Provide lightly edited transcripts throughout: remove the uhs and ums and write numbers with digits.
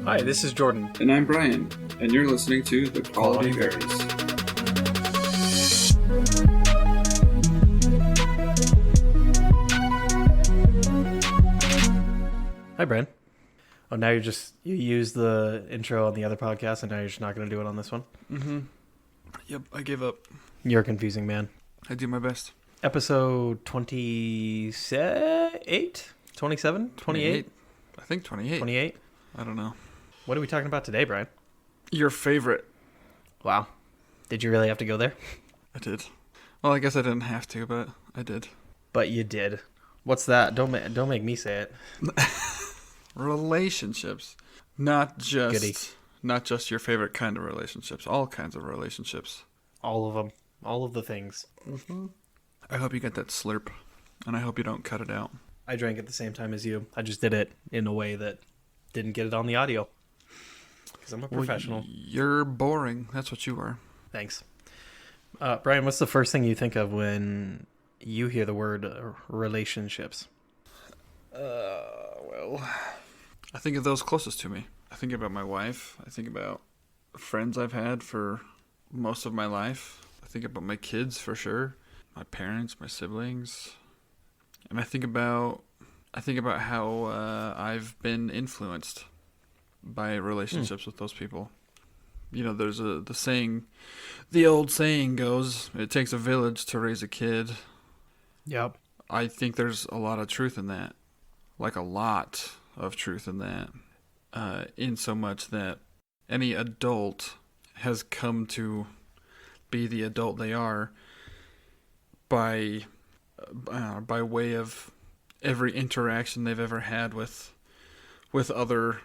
Hi, this is Jordan. And I'm Bryan, and you're listening to The Quality Varies. Hi, Bryan. Oh, now you use the intro on the other podcast, and now you're just not going to do it on this one? Mm-hmm. Yep, I gave up. You're a confusing man. I do my best. Episode 28? 27? 28? I think 28. 28? I don't know. What are we talking about today, Bryan? Your favorite. Wow. Did you really have to go there? I did. Well, I guess I didn't have to, but I did. But you did. What's that? Don't make me say it. Relationships. Not Goody. just your favorite kind of relationships. All kinds of relationships. All of them. All of the things. Mm-hmm. I hope you get that slurp, and I hope you don't cut it out. I drank at the same time as you. I just did it in a way that didn't get it on the audio. Because I'm a professional. Well, you're boring. That's what you are. Thanks. Bryan, what's the first thing you think of when you hear the word relationships? Well, I think of those closest to me. I think about my wife. I think about friends I've had for most of my life. I think about my kids for sure. My parents, my siblings. And I think about how I've been influenced by relationships with those people. You know, there's the old saying goes, it takes a village to raise a kid. Yep. I think there's a lot of truth in that. Like a lot of truth in that. In so much that any adult has come to be the adult they are by way of every interaction they've ever had with other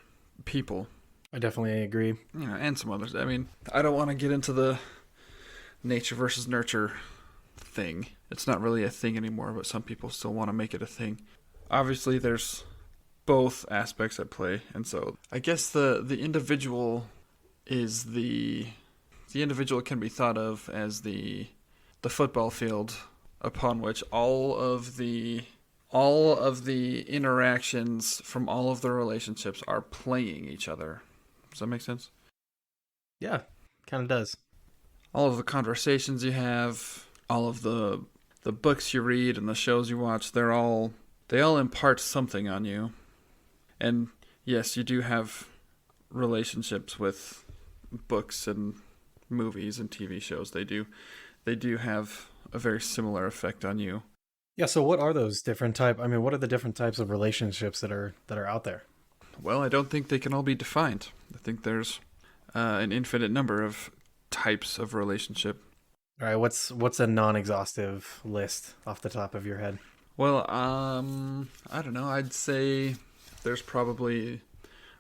people. I definitely agree. You know, and some others. I mean, I don't want to get into the nature versus nurture thing. It's not really a thing anymore, but some people still want to make it a thing. Obviously, there's both aspects at play, and so I guess the individual is the individual can be thought of as the football field upon which all of the interactions from all of the relationships are playing each other. Does that make sense? Yeah, kind of does. All of the conversations you have, all of the books you read and the shows you watch, they all impart something on you. And yes, you do have relationships with books and movies and TV shows. They do have a very similar effect on you. Yeah, so what are those different what are the different types of relationships that are out there? Well, I don't think they can all be defined. I think there's an infinite number of types of relationship. All right, what's a non-exhaustive list off the top of your head? Well, I don't know. I'd say there's probably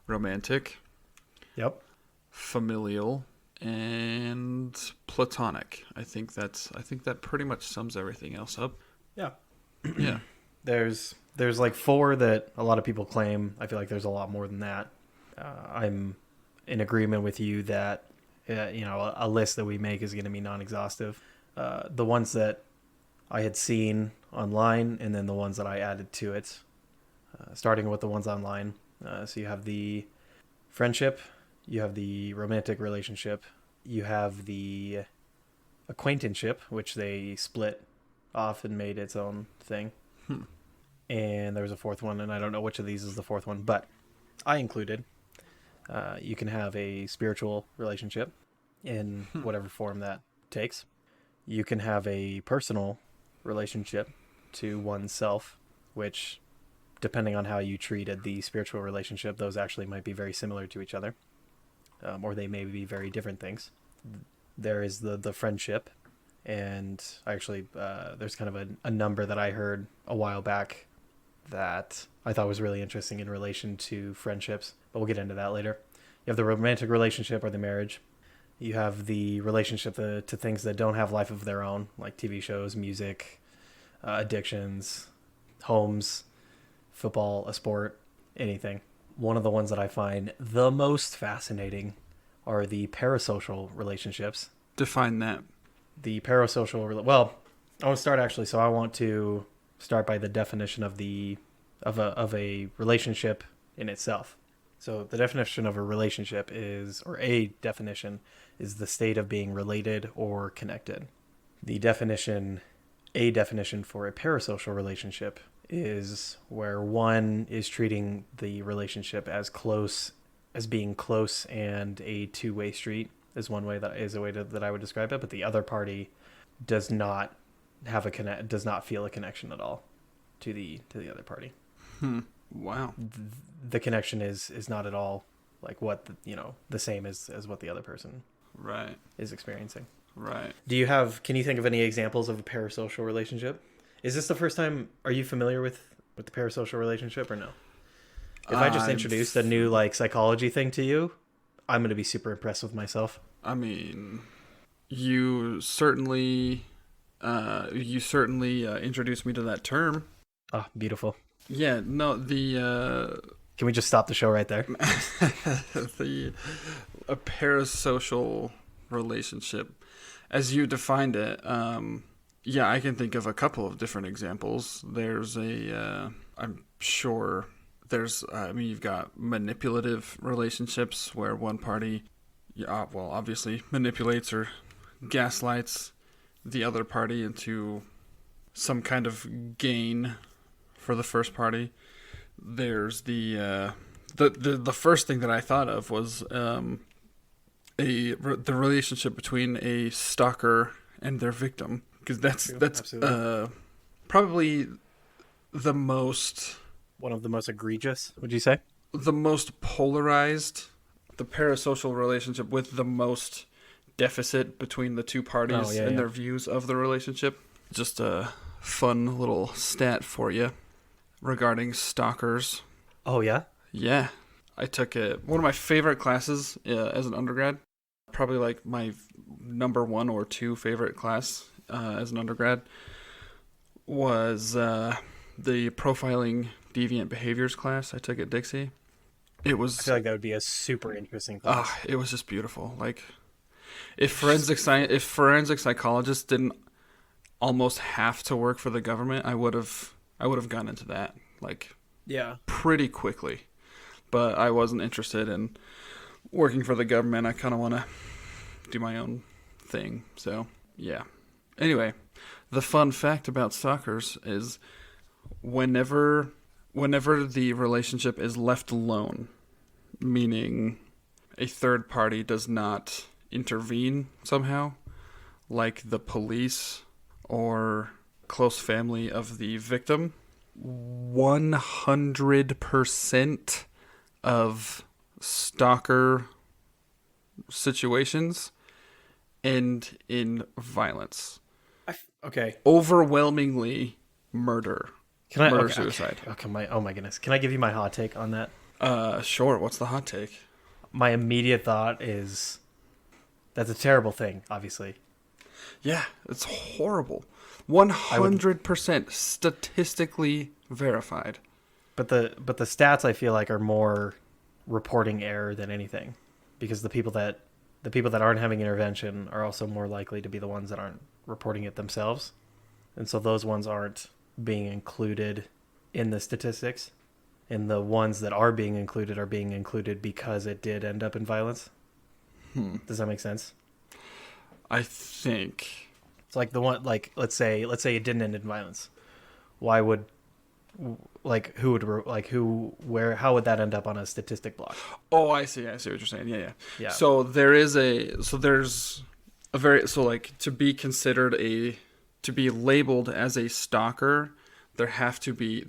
romantic, Yep, familial, and platonic. I think that pretty much sums everything else up. Yeah. Yeah. There's like 4 that a lot of people claim. I feel like there's a lot more than that. I'm in agreement with you that a list that we make is going to be non-exhaustive. The ones that I had seen online, and then the ones that I added to it. Starting with the ones online. So you have the friendship, you have the romantic relationship, you have the acquaintanceship, which they split off and made its own thing. And there was a 4th one, and I don't know which of these is the 4th one, but I included. You can have a spiritual relationship in whatever form that takes. You can have a personal relationship to oneself, which, depending on how you treated the spiritual relationship, those actually might be very similar to each other, or they may be very different things. There is the friendship, and actually there's kind of a number that I heard a while back that I thought was really interesting in relation to friendships, but we'll get into that later. You have the romantic relationship or the marriage. You have the relationship to things that don't have life of their own, like TV shows, music, addictions, homes, football, a sport, anything. One of the ones that I find the most fascinating are the parasocial relationships. Define that. The parasocial, well, I want to start actually, so I want to start by the definition of a relationship in itself. So the definition of a relationship is, or a definition, is the state of being related or connected. The definition, a definition for a parasocial relationship is where one is treating the relationship as being close and a two-way street is one way that I would describe it, but the other party does not does not feel a connection at all to the other party. Wow. The connection is not at all like what the same as what the other person Right. is experiencing. Right. Can you think of any examples of a parasocial relationship? Is this the first time, are you familiar with the parasocial relationship or no? If I just introduced a new like psychology thing to you, I'm going to be super impressed with myself. I mean, you certainly introduced me to that term. Oh, beautiful. Yeah, no, Can we just stop the show right there? a parasocial relationship, as you defined it. Yeah, I can think of a couple of different examples. There's I'm sure there's, you've got manipulative relationships where one party, obviously manipulates or gaslights the other party into some kind of gain for the first party. There's the first thing that I thought of was the relationship between a stalker and their victim, because that's probably one of the most egregious, would you say? The most polarized, the parasocial relationship with the most deficit between the two parties and their views of the relationship. Just a fun little stat for you regarding stalkers. Oh, yeah? Yeah. I took one of my favorite classes as an undergrad. Probably like my number 1 or 2 favorite class as an undergrad was the profiling deviant behaviors class I took at Dixie. I feel like that would be a super interesting class. It was just beautiful. Like, if forensic psychologists didn't almost have to work for the government, I would have gone into that pretty quickly. But I wasn't interested in working for the government. I kind of want to do my own thing. So, yeah. Anyway, the fun fact about stalkers is whenever the relationship is left alone, meaning a third party does not intervene somehow, like the police or close family of the victim, 100% of stalker situations end in violence. Okay. Overwhelmingly murder. Suicide. Okay. Oh my goodness. Can I give you my hot take on that? Sure. What's the hot take? My immediate thought is that's a terrible thing, obviously. Yeah, it's horrible. 100% statistically verified. But the stats I feel like are more reporting error than anything, because the people that aren't having intervention are also more likely to be the ones that aren't reporting it themselves, and so those ones aren't being included in the statistics, and the ones that are being included because it did end up in violence. Does that make sense? I think it's like the one, like let's say it didn't end in violence. Why would how would that end up on a statistic block? Oh, I see what you're saying. Yeah. So there's to be considered to be labeled as a stalker, there has to be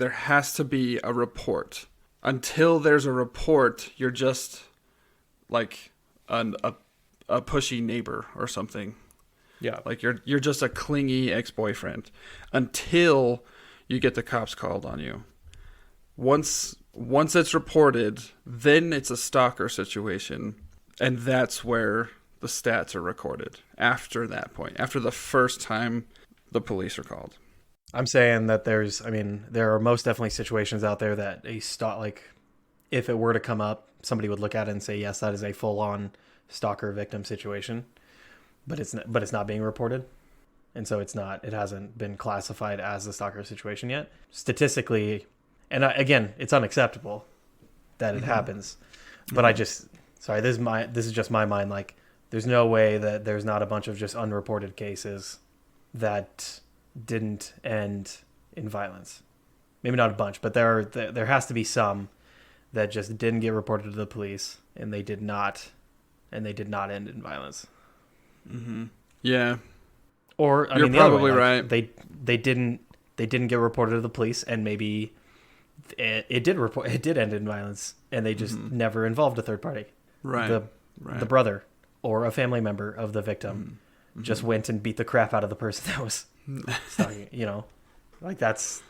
a report. Until there's a report, you're just like a pushy neighbor or something. Yeah. Like you're just a clingy ex-boyfriend until you get the cops called on you. Once it's reported, then it's a stalker situation, and that's where the stats are recorded. After that point, after the first time the police are called. I'm saying that there are most definitely situations out there that if it were to come up, somebody would look at it and say, yes, that is a full-on stalker victim situation, but it's not being reported. And so it hasn't been classified as a stalker situation yet. Statistically, and again, it's unacceptable that it happens. But I just, sorry, this is just my mind. Like, there's no way that there's not a bunch of just unreported cases that didn't end in violence. Maybe not a bunch, but there has to be some that just didn't get reported to the police, and they did not end in violence. Mm-hmm. Yeah. Or You're mean, the other probably way, right. They didn't get reported to the police, and maybe it did end in violence, and they just never involved a third party. Right. The brother or a family member of the victim just went and beat the crap out of the person that was stalking. Like that's,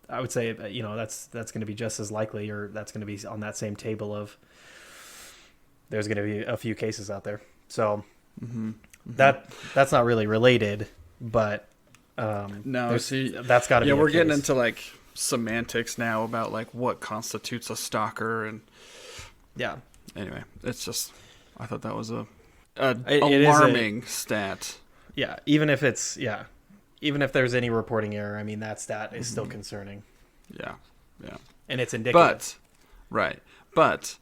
I would say, that's going to be just as likely, or that's going to be on that same table of there's going to be a few cases out there. So that's not really related, but no, see, that's got to be. Yeah, we're getting into like semantics now about like what constitutes a stalker, and yeah. Anyway, it's just, I thought that was a It alarming stat. Yeah, even if there's any reporting error, I mean that stat is still concerning. Yeah, and it's indicative. But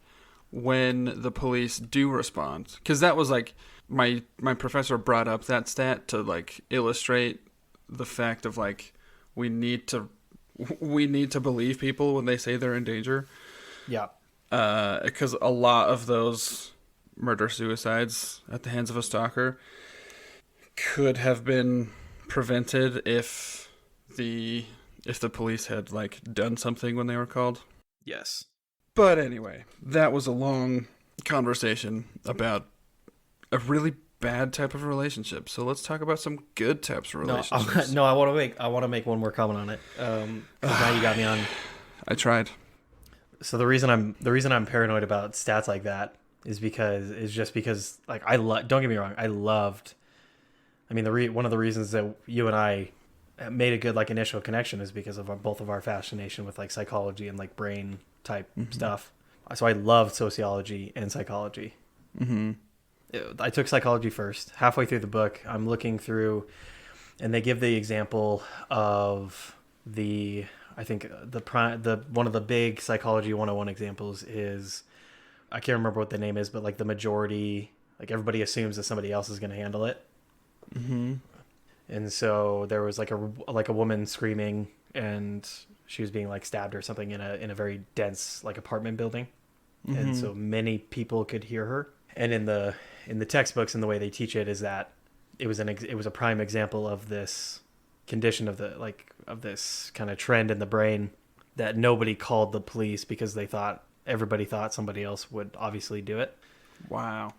when the police do respond, because that was like my professor brought up that stat to like illustrate the fact of like we need to believe people when they say they're in danger. Yeah. Because a lot of those murder-suicides at the hands of a stalker could have been prevented if the police had like done something when they were called. Yes. But anyway, that was a long conversation about a really bad type of relationship. So let's talk about some good types of relationships. I want to make one more comment on it. 'Cause now you got me on. I tried. So the reason I'm paranoid about stats like that is because like don't get me wrong, one of the reasons that you and I made a good like initial connection is because of both of our fascination with like psychology and like brain type stuff. So I loved sociology and psychology. I took psychology first. Halfway through the book, I'm looking through, and they give the example of I think the one of the big psychology 101 examples is, I can't remember what the name is, but like the majority, like everybody assumes that somebody else is going to handle it. And so there was like a woman screaming, and she was being like stabbed or something in a very dense like apartment building. And so many people could hear her. And in the textbooks and the way they teach it is that it was a prime example of this condition of this kind of trend in the brain that nobody called the police because everybody thought somebody else would obviously do it. Wow.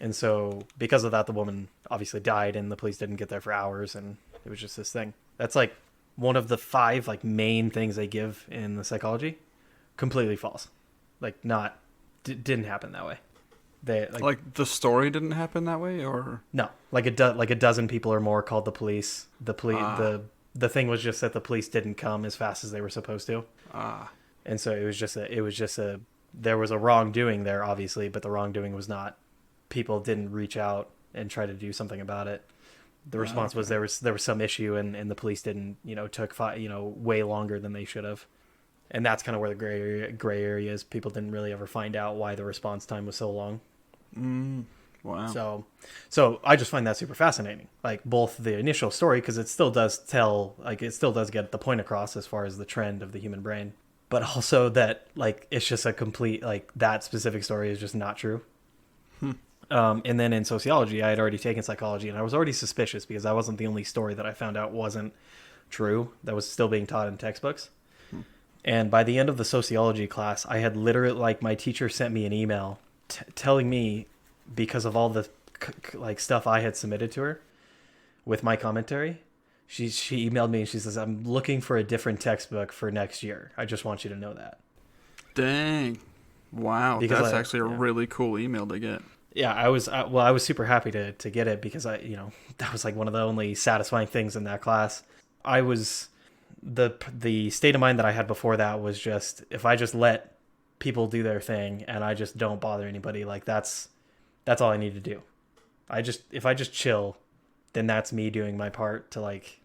And so because of that, the woman obviously died, and the police didn't get there for hours, and it was just this thing. That's like one of the 5 like main things they give in the psychology. Completely false. Like didn't happen that way. They like the story didn't happen that way, or no, like a dozen people or more called the police. The thing was just that the police didn't come as fast as they were supposed to. And so it was just there was a wrongdoing there, obviously, but the wrongdoing was not, people didn't reach out and try to do something about it. The response was there was some issue, and the police didn't, took way longer than they should have. And that's kind of where the gray area is. People didn't really ever find out why the response time was so long. Wow. So I just find that super fascinating. Like both the initial story, because it still does get the point across as far as the trend of the human brain, but also that like it's just a complete, like that specific story is just not true. And then in sociology, I had already taken psychology, and I was already suspicious because that wasn't the only story that I found out wasn't true that was still being taught in textbooks. And by the end of the sociology class, I had literally, like, my teacher sent me an email telling me, because of all the like stuff I had submitted to her with my commentary, she emailed me and she says, "I'm looking for a different textbook for next year. I just want you to know that." Dang. Wow. Because that's actually a really cool email to get. Yeah, I was super happy to get it because that was like one of the only satisfying things in that class. I was the state of mind that I had before that was just, if I just let people do their thing and I just don't bother anybody, like that's all I need to do. If I just chill, then that's me doing my part to, like,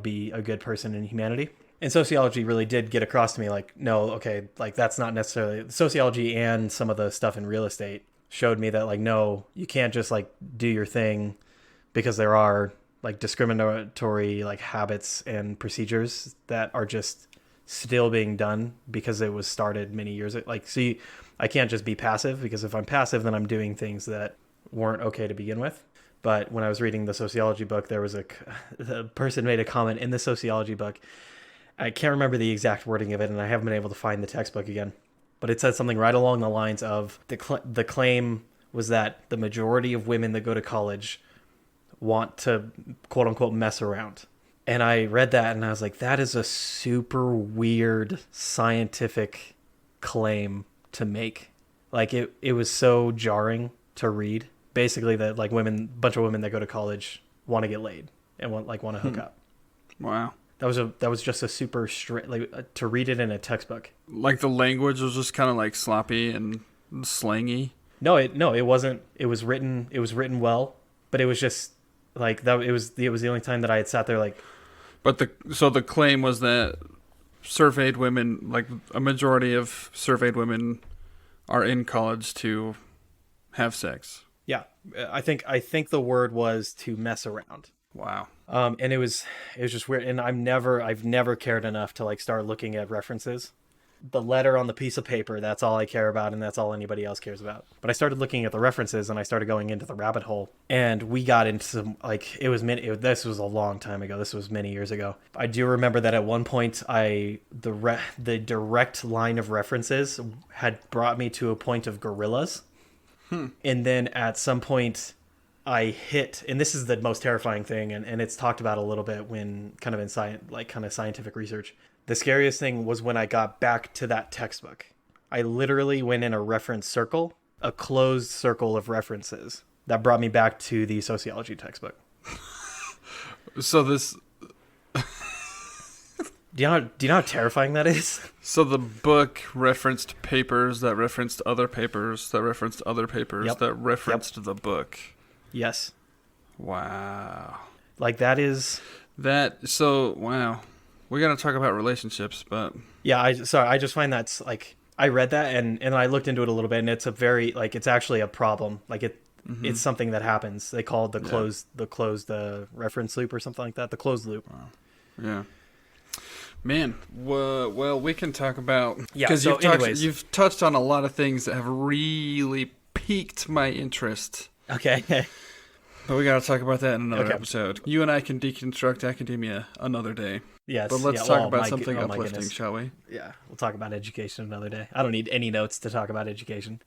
be a good person in humanity. And sociology really did get across to me like, no, okay, like that's not necessarily sociology, and some of the stuff in real estate showed me that like, no, you can't just like do your thing, because there are like discriminatory like habits and procedures that are just still being done because it was started many years ago. Like, see, I can't just be passive, because if I'm passive, then I'm doing things that weren't okay to begin with. But when I was reading the sociology book, there was the person made a comment in the sociology book. I can't remember the exact wording of it, and I haven't been able to find the textbook again. But it said something right along the lines of the claim was that the majority of women that go to college want to quote unquote mess around. And I read that and I was like, that is a super weird scientific claim to make. Like it was so jarring to read. Basically that like bunch of women that go to college want to get laid and want to hook up. Wow. That was just a super straight, like to read it in a textbook. Like the language was just kind of like sloppy and slangy. No, it wasn't. It was written well, but it was just like that. It was the only time that I had sat there like. But the claim was that surveyed women, like a majority of surveyed women, are in college to have sex. Yeah, I think the word was to mess around. Wow. And it was just weird. And I've never cared enough to like start looking at references. The letter on the piece of paper, that's all I care about, and that's all anybody else cares about. But I started looking at the references, and I started going into the rabbit hole, and we got into some like this was a long time ago. This was many years ago. I do remember that at one point, the direct line of references had brought me to a point of gorillas, and then at some point, I hit, and this is the most terrifying thing, and it's talked about a little bit when kind of in scientific research. The scariest thing was when I got back to that textbook. I literally went in a reference circle, a closed circle of references that brought me back to the sociology textbook. So this... Do you know how terrifying that is? So the book referenced papers that referenced other papers that referenced other papers that referenced the book. Yes. Wow. Like that is... Wow. We got to talk about relationships, but... Yeah, I just find that's, like... I read that, and I looked into it a little bit, and it's a very... Like, it's actually a problem. Like, it's something that happens. They call it the closed reference loop or something like that. The closed loop. Wow. Yeah. Man, well, we can talk about... Yeah, because anyways. You've touched on a lot of things that have really piqued my interest. Okay. But we got to talk about that in another episode. You and I can deconstruct academia another day. Yes. But let's talk about something uplifting, shall we? Yeah. We'll talk about education another day. I don't need any notes to talk about education.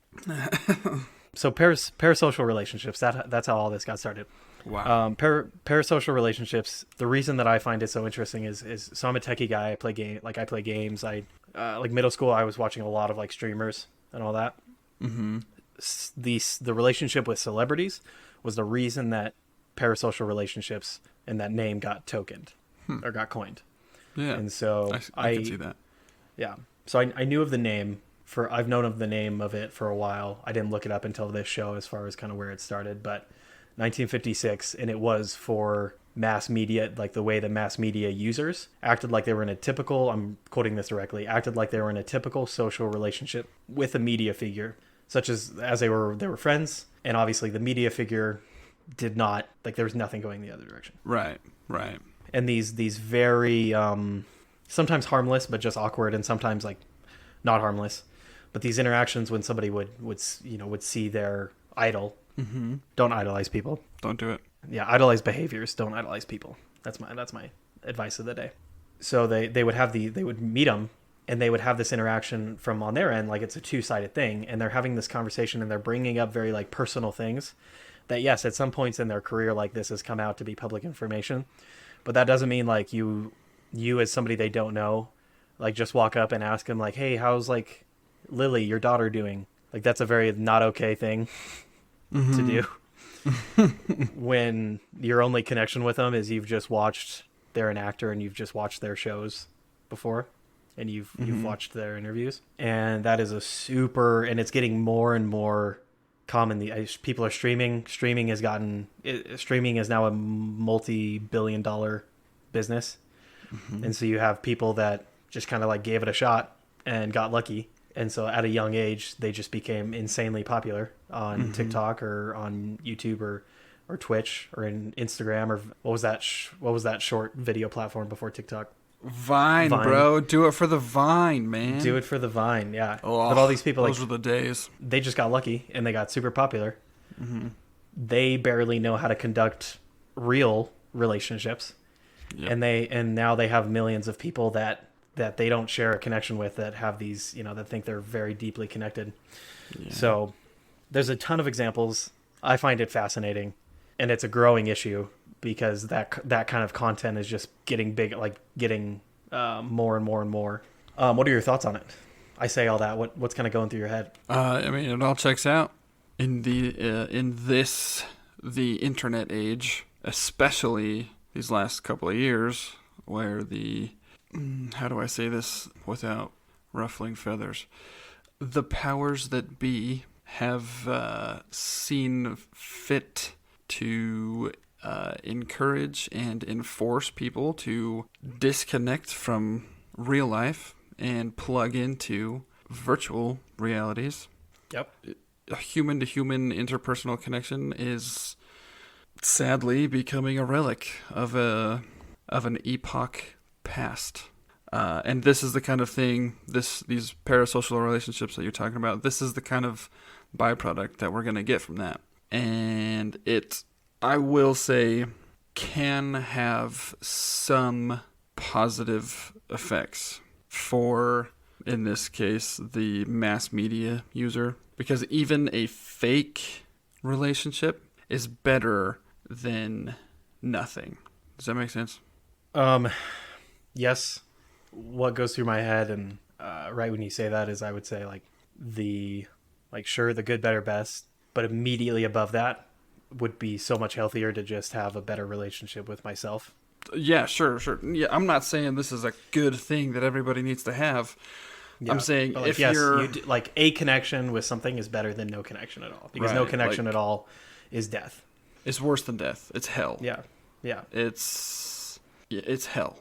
So parasocial relationships, that's how all this got started. Wow. Parasocial relationships, the reason that I find it so interesting is so I'm a techie guy. I play games. I like middle school, I was watching a lot of like streamers and all that. Mm-hmm. The relationship with celebrities was the reason that parasocial relationships and that name got tokened or got coined. Yeah. And so I can see that. Yeah. So I knew of the name I've known of the name of it for a while. I didn't look it up until this show as far as kind of where it started, but 1956, and it was for mass media, like the way the mass media users acted like they were in a typical, I'm quoting this directly, acted like they were in a typical social relationship with a media figure, such as they were friends, and obviously the media figure did not, like there was nothing going the other direction. Right. And these very sometimes harmless but just awkward, and sometimes like not harmless, but these interactions when somebody would see their idol. Mm-hmm. Don't idolize people. Don't do it. Yeah, idolize behaviors. Don't idolize people. That's my advice of the day. So they would meet them, and they would have this interaction from on their end, like it's a two-sided thing, and they're having this conversation, and they're bringing up very like personal things that, yes, at some points in their career, like this has come out to be public information, but that doesn't mean like you as somebody they don't know, like just walk up and ask them like, hey, how's like Lily, your daughter, doing? Like that's a very not okay thing to do when your only connection with them is you've just watched, they're an actor and you've just watched their shows before, and you've watched their interviews, and that is and it's getting more and more common. People are streaming is now a multi-billion-dollar business. And so you have people that just kind of like gave it a shot and got lucky. And so at a young age, they just became insanely popular on TikTok or on YouTube or Twitch or in Instagram, or what was that short video platform before TikTok? Vine, Vine. bro. Do it for the Vine, man. Do it for the Vine, yeah. Oh, but all these people, those like, were the days. they just got lucky and they got super popular. They barely know how to conduct real relationships. Yep. And now they have millions of people that they don't share a connection with, that have these, that think they're very deeply connected. Yeah. So there's a ton of examples. I find it fascinating, and it's a growing issue because that kind of content is just getting big, like getting more and more and more. What are your thoughts on it? I say all that. What's kind of going through your head? I mean, it all checks out in the internet age, especially these last couple of years, where how do I say this without ruffling feathers? The powers that be have seen fit to encourage and enforce people to disconnect from real life and plug into virtual realities. Yep. A human-to-human interpersonal connection is sadly becoming a relic of an epoch past. And this is the kind of thing, these parasocial relationships that you're talking about, this is the kind of byproduct that we're going to get from that. And it, I will say, can have some positive effects for, in this case, the mass media user. Because even a fake relationship is better than nothing. Does that make sense? Yes. What goes through my head, and right when you say that, is I would say sure, the good, better, best, but immediately above that would be so much healthier to just have a better relationship with myself. Yeah, sure. Yeah, I'm not saying this is a good thing that everybody needs to have. Yeah, I'm saying if you're... like, a connection with something is better than no connection at all. Because no connection at all is death. It's worse than death. It's hell. Yeah. It's hell.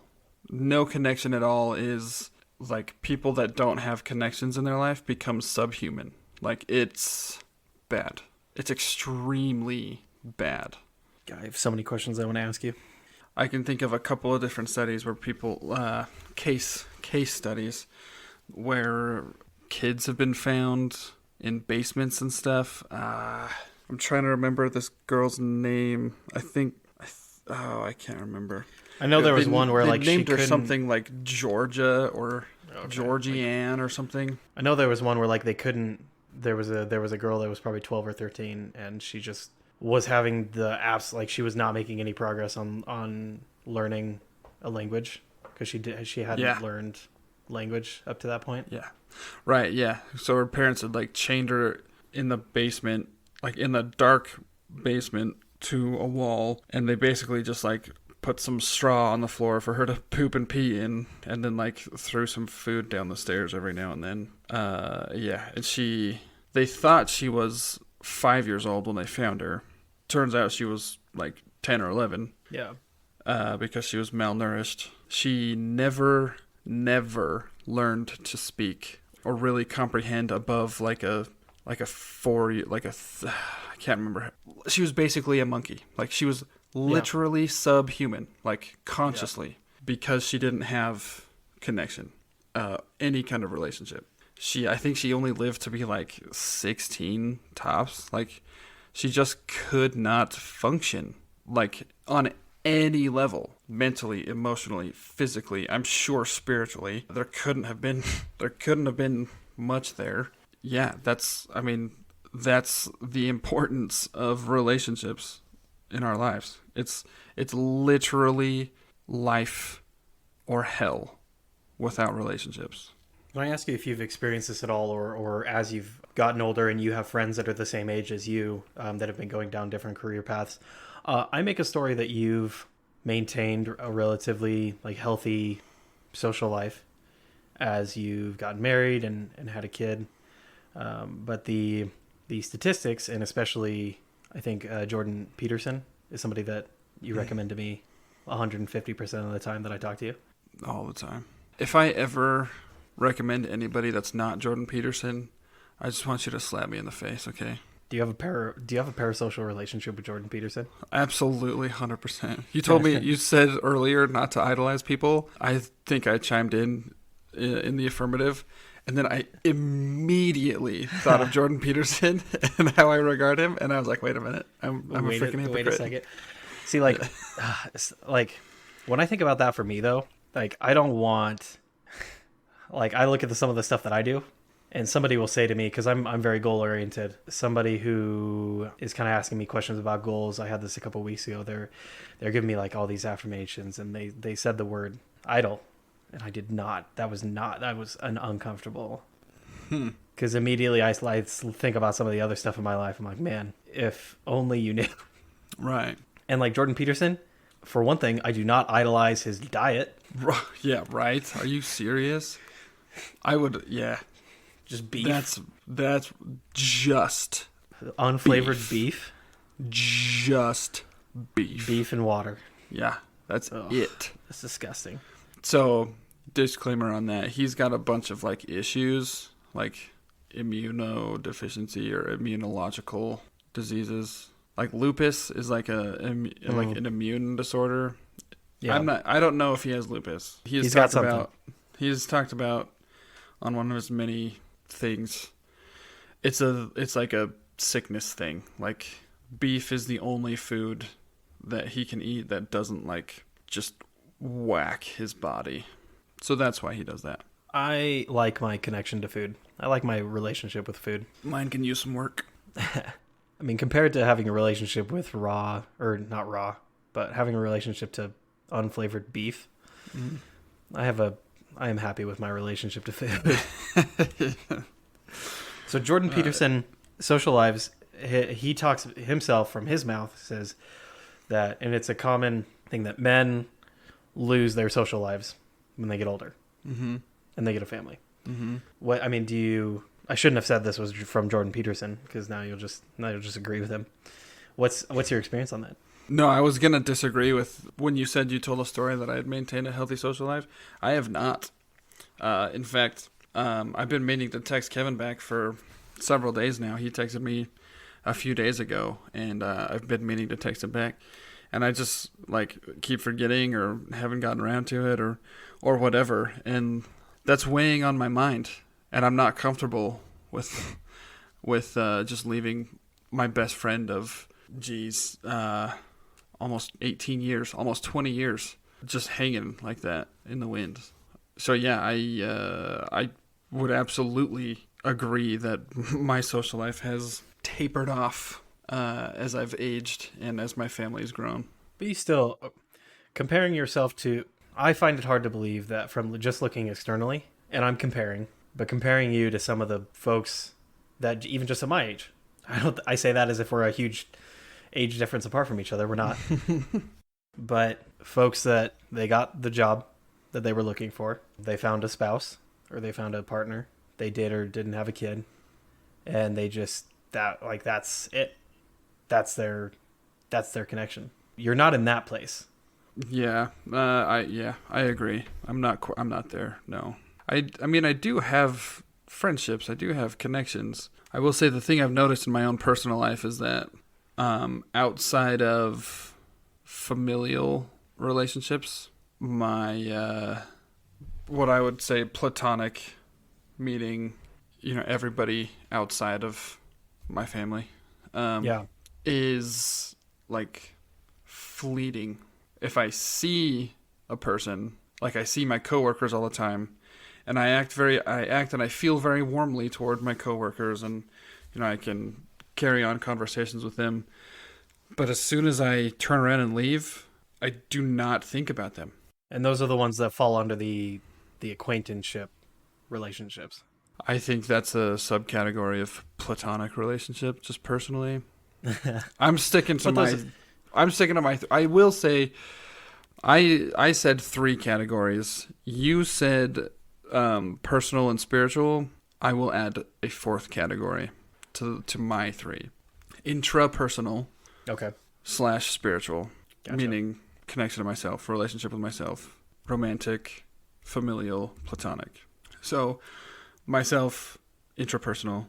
No connection at all is, like, people that don't have connections in their life become subhuman. Like, it's bad. It's extremely bad. God, I have so many questions I want to ask you. I can think of a couple of different studies where people, case studies, where kids have been found in basements and stuff. I'm trying to remember this girl's name. I can't remember. I know there was one where, like, she named her couldn't... something like Georgia or Georgianne or something. I know there was one where, like, they couldn't... There was a girl that was probably 12 or 13, and she just was having the apps, like, she was not making any progress on learning a language because she hadn't learned language up to that point. Yeah. Right, yeah. So her parents had, like, chained her in the basement, like, in the dark basement to a wall, and they basically just, like, put some straw on the floor for her to poop and pee in, and then, like, threw some food down the stairs every now and then. And they thought she was 5 years old when they found her. Turns out she was, like, 10 or 11. Yeah. Because she was malnourished. She never learned to speak or really comprehend above I can't remember. She was basically a monkey. Like, she was literally subhuman, like, consciously, because she didn't have connection, any kind of relationship. I think she only lived to be, like, 16 tops. Like, she just could not function, like, on any level, mentally, emotionally, physically, I'm sure spiritually. There couldn't have been much there. Yeah, that's the importance of relationships in our lives. It's literally life or hell without relationships. Can I ask you if you've experienced this at all, or as you've gotten older and you have friends that are the same age as you, that have been going down different career paths? I make a story that you've maintained a relatively, like, healthy social life as you've gotten married and had a kid. But the statistics, and especially, I think Jordan Peterson is somebody that you recommend to me 150% of the time that I talk to you. All the time. If I ever recommend anybody that's not Jordan Peterson, I just want you to slap me in the face, okay? Do you have a parasocial relationship with Jordan Peterson? Absolutely, 100%. You told me, you said earlier not to idolize people. I think I chimed in the affirmative, and then I immediately thought of Jordan Peterson and how I regard him, and I was like, wait a minute, I'm a freaking hypocrite. Wait a second. See, like, like when I think about that for me though, like I don't want, like I look at some of the stuff that I do. And somebody will say to me, because I'm very goal oriented, somebody who is kind of asking me questions about goals. I had this a couple weeks ago. They're giving me like all these affirmations, and they said the word idol, and I did not. That was an uncomfortable. Because immediately I think about some of the other stuff in my life. I'm like, man, if only you knew. Right. And like Jordan Peterson, for one thing, I do not idolize his diet. Yeah, right. Are you serious? I would, yeah. Just beef. That's just unflavored beef. Just beef. Beef and water. Yeah, that's it. That's disgusting. So, disclaimer on that. He's got a bunch of like issues, like immunodeficiency or immunological diseases. Like lupus is like an immune disorder. Yeah. I don't know if he has lupus. He's talked about on one of his many things. It's like a sickness thing. Like beef is the only food that he can eat that doesn't like just whack his body. So that's why he does that. I like my connection to food. I like my relationship with food. Mine can use some work. I mean, compared to having a relationship with raw, or not raw, but having a relationship to unflavored beef, I am happy with my relationship to food. So Jordan Peterson, social lives, he talks himself from his mouth, says that, and it's a common thing that men lose their social lives when they get older, and they get a family. What I mean, I shouldn't have said this was from Jordan Peterson, because now you'll just agree with him. What's your experience on that? No, I was going to disagree with when you said you told a story that I had maintained a healthy social life. I have not. In fact, I've been meaning to text Kevin back for several days now. He texted me a few days ago, and I've been meaning to text him back. And I just like keep forgetting or haven't gotten around to it or whatever. And that's weighing on my mind. And I'm not comfortable with just leaving my best friend of, almost 18 years, almost 20 years, just hanging like that in the wind. So yeah, I would absolutely agree that my social life has tapered off as I've aged and as my family's grown. But you still, comparing yourself to, I find it hard to believe that from just looking externally, and I'm comparing you to some of the folks that even just at my age, I say that as if we're a huge age difference apart from each other. We're not. But folks that they got the job that they were looking for, they found a spouse or they found a partner, they did or didn't have a kid, and they just that's it. That's their connection. You're not in that place. Yeah, I agree. I'm not there. No. I mean, I do have friendships. I do have connections. I will say the thing I've noticed in my own personal life is that outside of familial relationships, my what I would say platonic, meaning everybody outside of my family, is like fleeting. If I see a person, like I see my coworkers all the time, and I act and I feel very warmly toward my coworkers, and I can carry on conversations with them. But as soon as I turn around and leave, I do not think about them. And those are the ones that fall under the acquaintanceship relationships. I think that's a subcategory of platonic relationship, just personally. I'm sticking to my I will say I said 3 categories. You said personal and spiritual. I will add a 4th category to my 3. Intrapersonal. Okay. /spiritual. Gotcha. Meaning connection to myself, relationship with myself, romantic, familial, platonic. So myself, intrapersonal,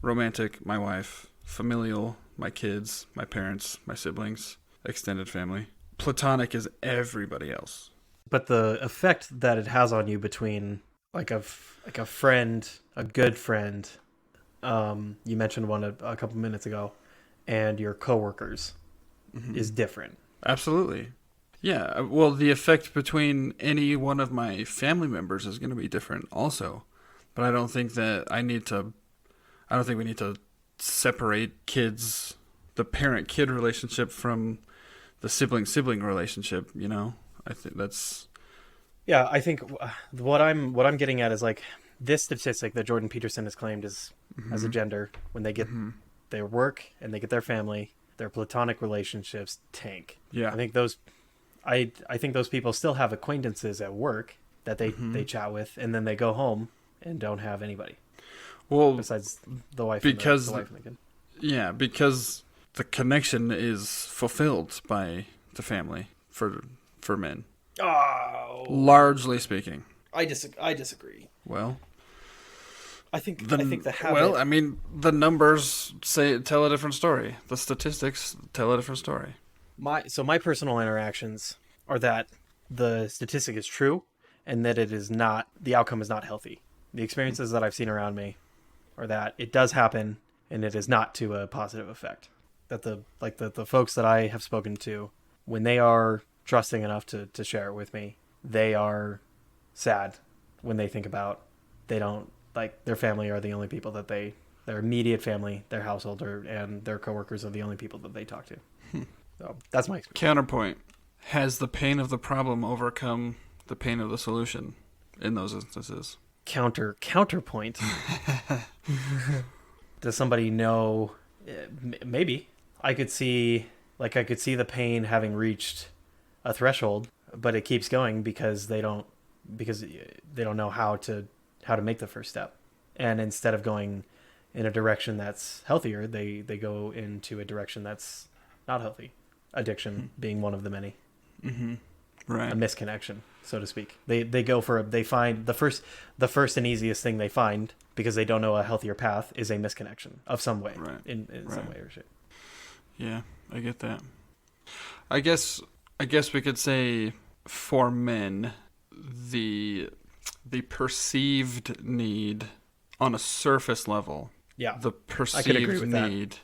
romantic, my wife, familial, my kids, my parents, my siblings, extended family. Platonic is everybody else. But the effect that it has on you between like a friend, a good friend, you mentioned one a couple minutes ago, and your coworkers is different. Absolutely. Yeah. Well, the effect between any one of my family members is going to be different also. But I don't think we need to separate the parent-kid relationship from the sibling-sibling relationship, you know? I think that's... Yeah, I think what I'm getting at is like this statistic that Jordan Peterson has claimed is as a gender, when they get their work and they get their family, their platonic relationships tank. Yeah. I think those people still have acquaintances at work that they chat with, and then they go home and don't have anybody. Well, besides the wife, because the wife and the kid. Yeah, because the connection is fulfilled by the family for men. Oh, largely speaking. I disagree. Well, I think the habit. Well, I mean, the numbers tell a different story. The statistics tell a different story. My personal interactions are that the statistic is true, and that the outcome is not healthy. The experiences that I've seen around me are that it does happen, and it is not to a positive effect. That the folks that I have spoken to, when they are trusting enough to share it with me, they are sad when they think about they don't like their family are the only people that their immediate family, their household, and their coworkers are the only people that they talk to. So that's my experience. Counterpoint: has the pain of the problem overcome the pain of the solution in those instances? Counterpoint. Does somebody know? Maybe I could see the pain having reached a threshold, but it keeps going because they don't know how to make the first step. And instead of going in a direction that's healthier, they go into a direction that's not healthy. Addiction being one of the many. Right. A misconnection, so to speak. They find the first and easiest thing they find, because they don't know a healthier path, is a misconnection of some way. Right. In some way or shape. Yeah, I get that. I guess we could say for men, the perceived need on a surface level, the perceived need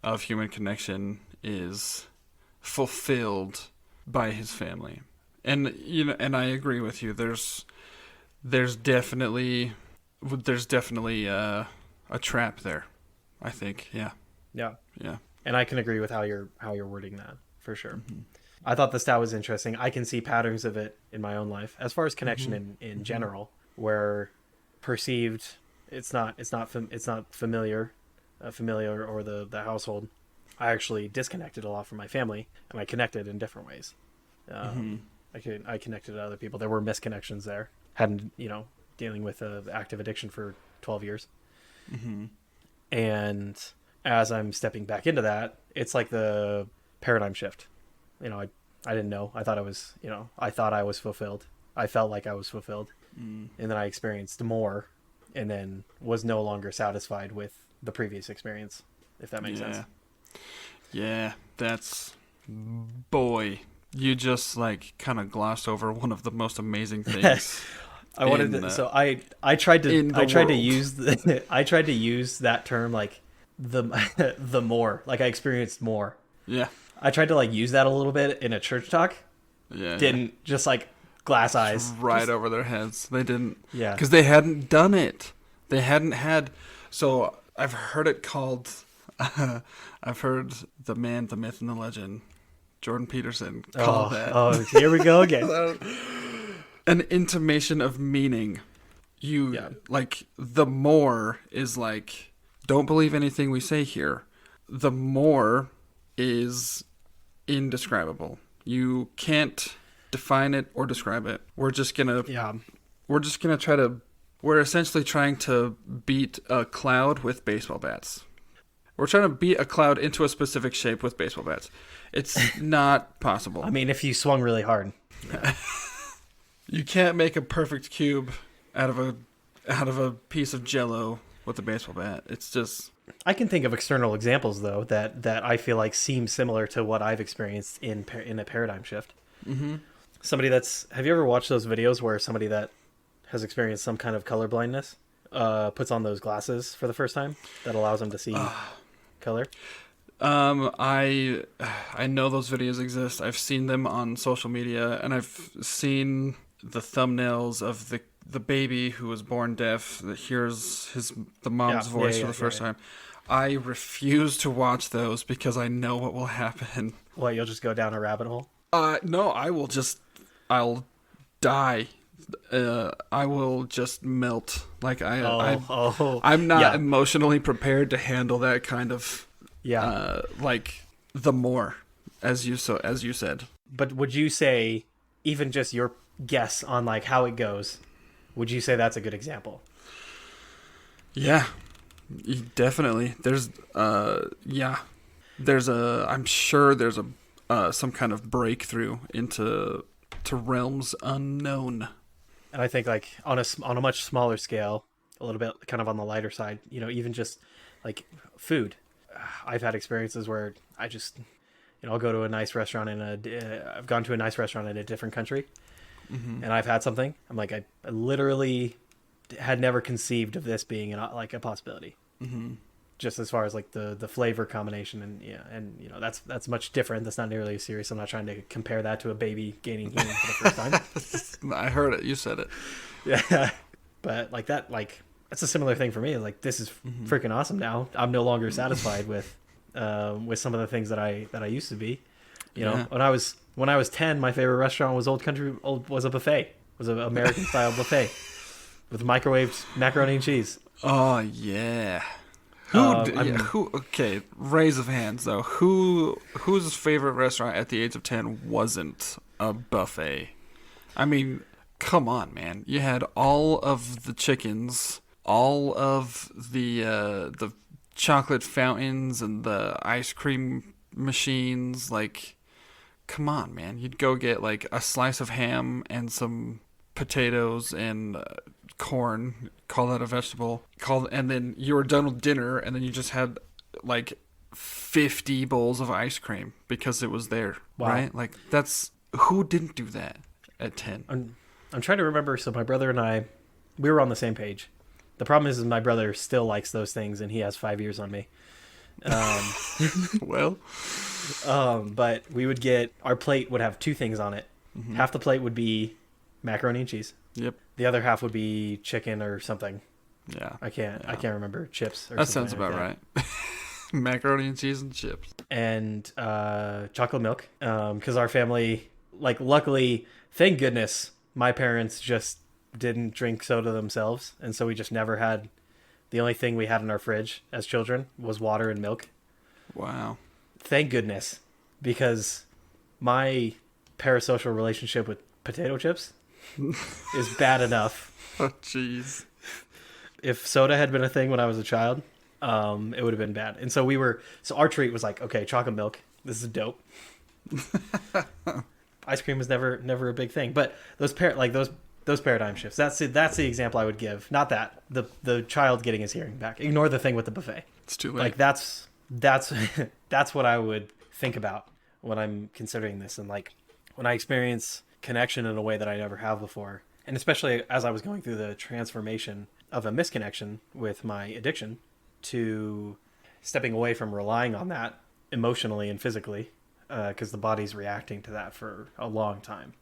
of human connection is fulfilled by his family. And and I agree with you. There's definitely a trap there, I think. Yeah. And I can agree with how you're wording that, for sure. I thought the stat was interesting. I can see patterns of it in my own life as far as connection in general, where perceived it's not familiar or the household. I actually disconnected a lot from my family, and I connected in different ways. I connected to other people. There were misconnections there. Hadn't dealing with active addiction for 12 years. And as I'm stepping back into that, it's like the paradigm shift. I didn't know. I thought I was fulfilled. I felt like I was fulfilled. And then I experienced more, and then was no longer satisfied with the previous experience, if that makes sense. Yeah, that's... Boy, you just kind of glossed over one of the most amazing things. I tried to use that term, like the more, like I experienced more. Yeah. I tried to use that a little bit in a church talk. Yeah. Didn't, just glass eyes. Just right over their heads. They didn't. Yeah. Because they hadn't done it. They hadn't had. So I've heard it called. I've heard the man, the myth, and the legend, Jordan Peterson, call that. Oh, here we go again. An intimation of meaning. The more is don't believe anything we say here. The more is indescribable. You can't define it or describe it. We're essentially trying to beat a cloud with baseball bats. We're trying to beat a cloud into a specific shape with baseball bats. It's not possible. I mean, if you swung really hard. You can't make a perfect cube out of a piece of Jello with a baseball bat. It's just. I can think of external examples though that I feel like seem similar to what I've experienced in a paradigm shift. Mm-hmm. Somebody that's have you ever watched those videos where somebody that has experienced some kind of color blindness puts on those glasses for the first time that allows them to see color? I know those videos exist. I've seen them on social media, and I've seen the thumbnails of the baby who was born deaf that hears the mom's voice for the first time. I refuse to watch those because I know what will happen. What, you'll just go down a rabbit hole? No, I'll die. I will just melt. Like I'm not emotionally prepared to handle that kind of like the more as you said. But would you say, even just your guess on like how it goes, would you say that's a good example? Yeah, definitely. I'm sure there's some kind of breakthrough to realms unknown. And I think like on a much smaller scale, a little bit kind of on the lighter side, even just like food. I've had experiences where I just, I'll go to a nice restaurant I've gone to a nice restaurant in a different country, and I've had something. I'm like, I literally had never conceived of this being like a possibility. Mm-hmm. Just as far as like the flavor combination and that's much different. That's not nearly as serious. I'm not trying to compare that to a baby gaining hearing for the first time. I heard it. You said it. Yeah, but like that, like that's a similar thing for me. Like this is freaking awesome. Now I'm no longer satisfied with some of the things that I used to be. When I was 10, my favorite restaurant was was a buffet. Was an American style buffet with microwaved macaroni and cheese. Oh yeah. Okay, raise of hands though. Whose favorite restaurant at the age of 10 wasn't a buffet? I mean, come on, man. You had all of the chickens, all of the chocolate fountains and the ice cream machines. Like, come on, man. You'd go get like a slice of ham and some potatoes and corn, call that a vegetable, and then you were done with dinner, and then you just had like 50 bowls of ice cream because it was there. Wow. Right? Like, that's who didn't do that at 10. I'm trying to remember. So my brother and I, we were on the same page. The problem is my brother still likes those things, and he has 5 years on me. But we would get, our plate would have two things on it. Mm-hmm. Half the plate would be macaroni and cheese. Yep. The other half would be chicken or something. Yeah. I can't remember. Chips or that something. Sounds about right. Macaroni and cheese and chips. And chocolate milk. Because our family, like, luckily, thank goodness, my parents just didn't drink soda themselves. And so we just never had, the only thing we had in our fridge as children was water and milk. Wow. Thank goodness. Because my parasocial relationship with potato chips is bad enough. Oh, jeez. If soda had been a thing when I was a child, it would have been bad. And so our treat was like, okay, chocolate milk. This is dope. Ice cream was never a big thing. But those paradigm shifts. That's the example I would give. Not that the child getting his hearing back. Ignore the thing with the buffet. It's too late. Like that's what I would think about when I'm considering this, and like when I experience connection in a way that I never have before. And especially as I was going through the transformation of a misconnection with my addiction to stepping away from relying on that emotionally and physically, because the body's reacting to that for a long time.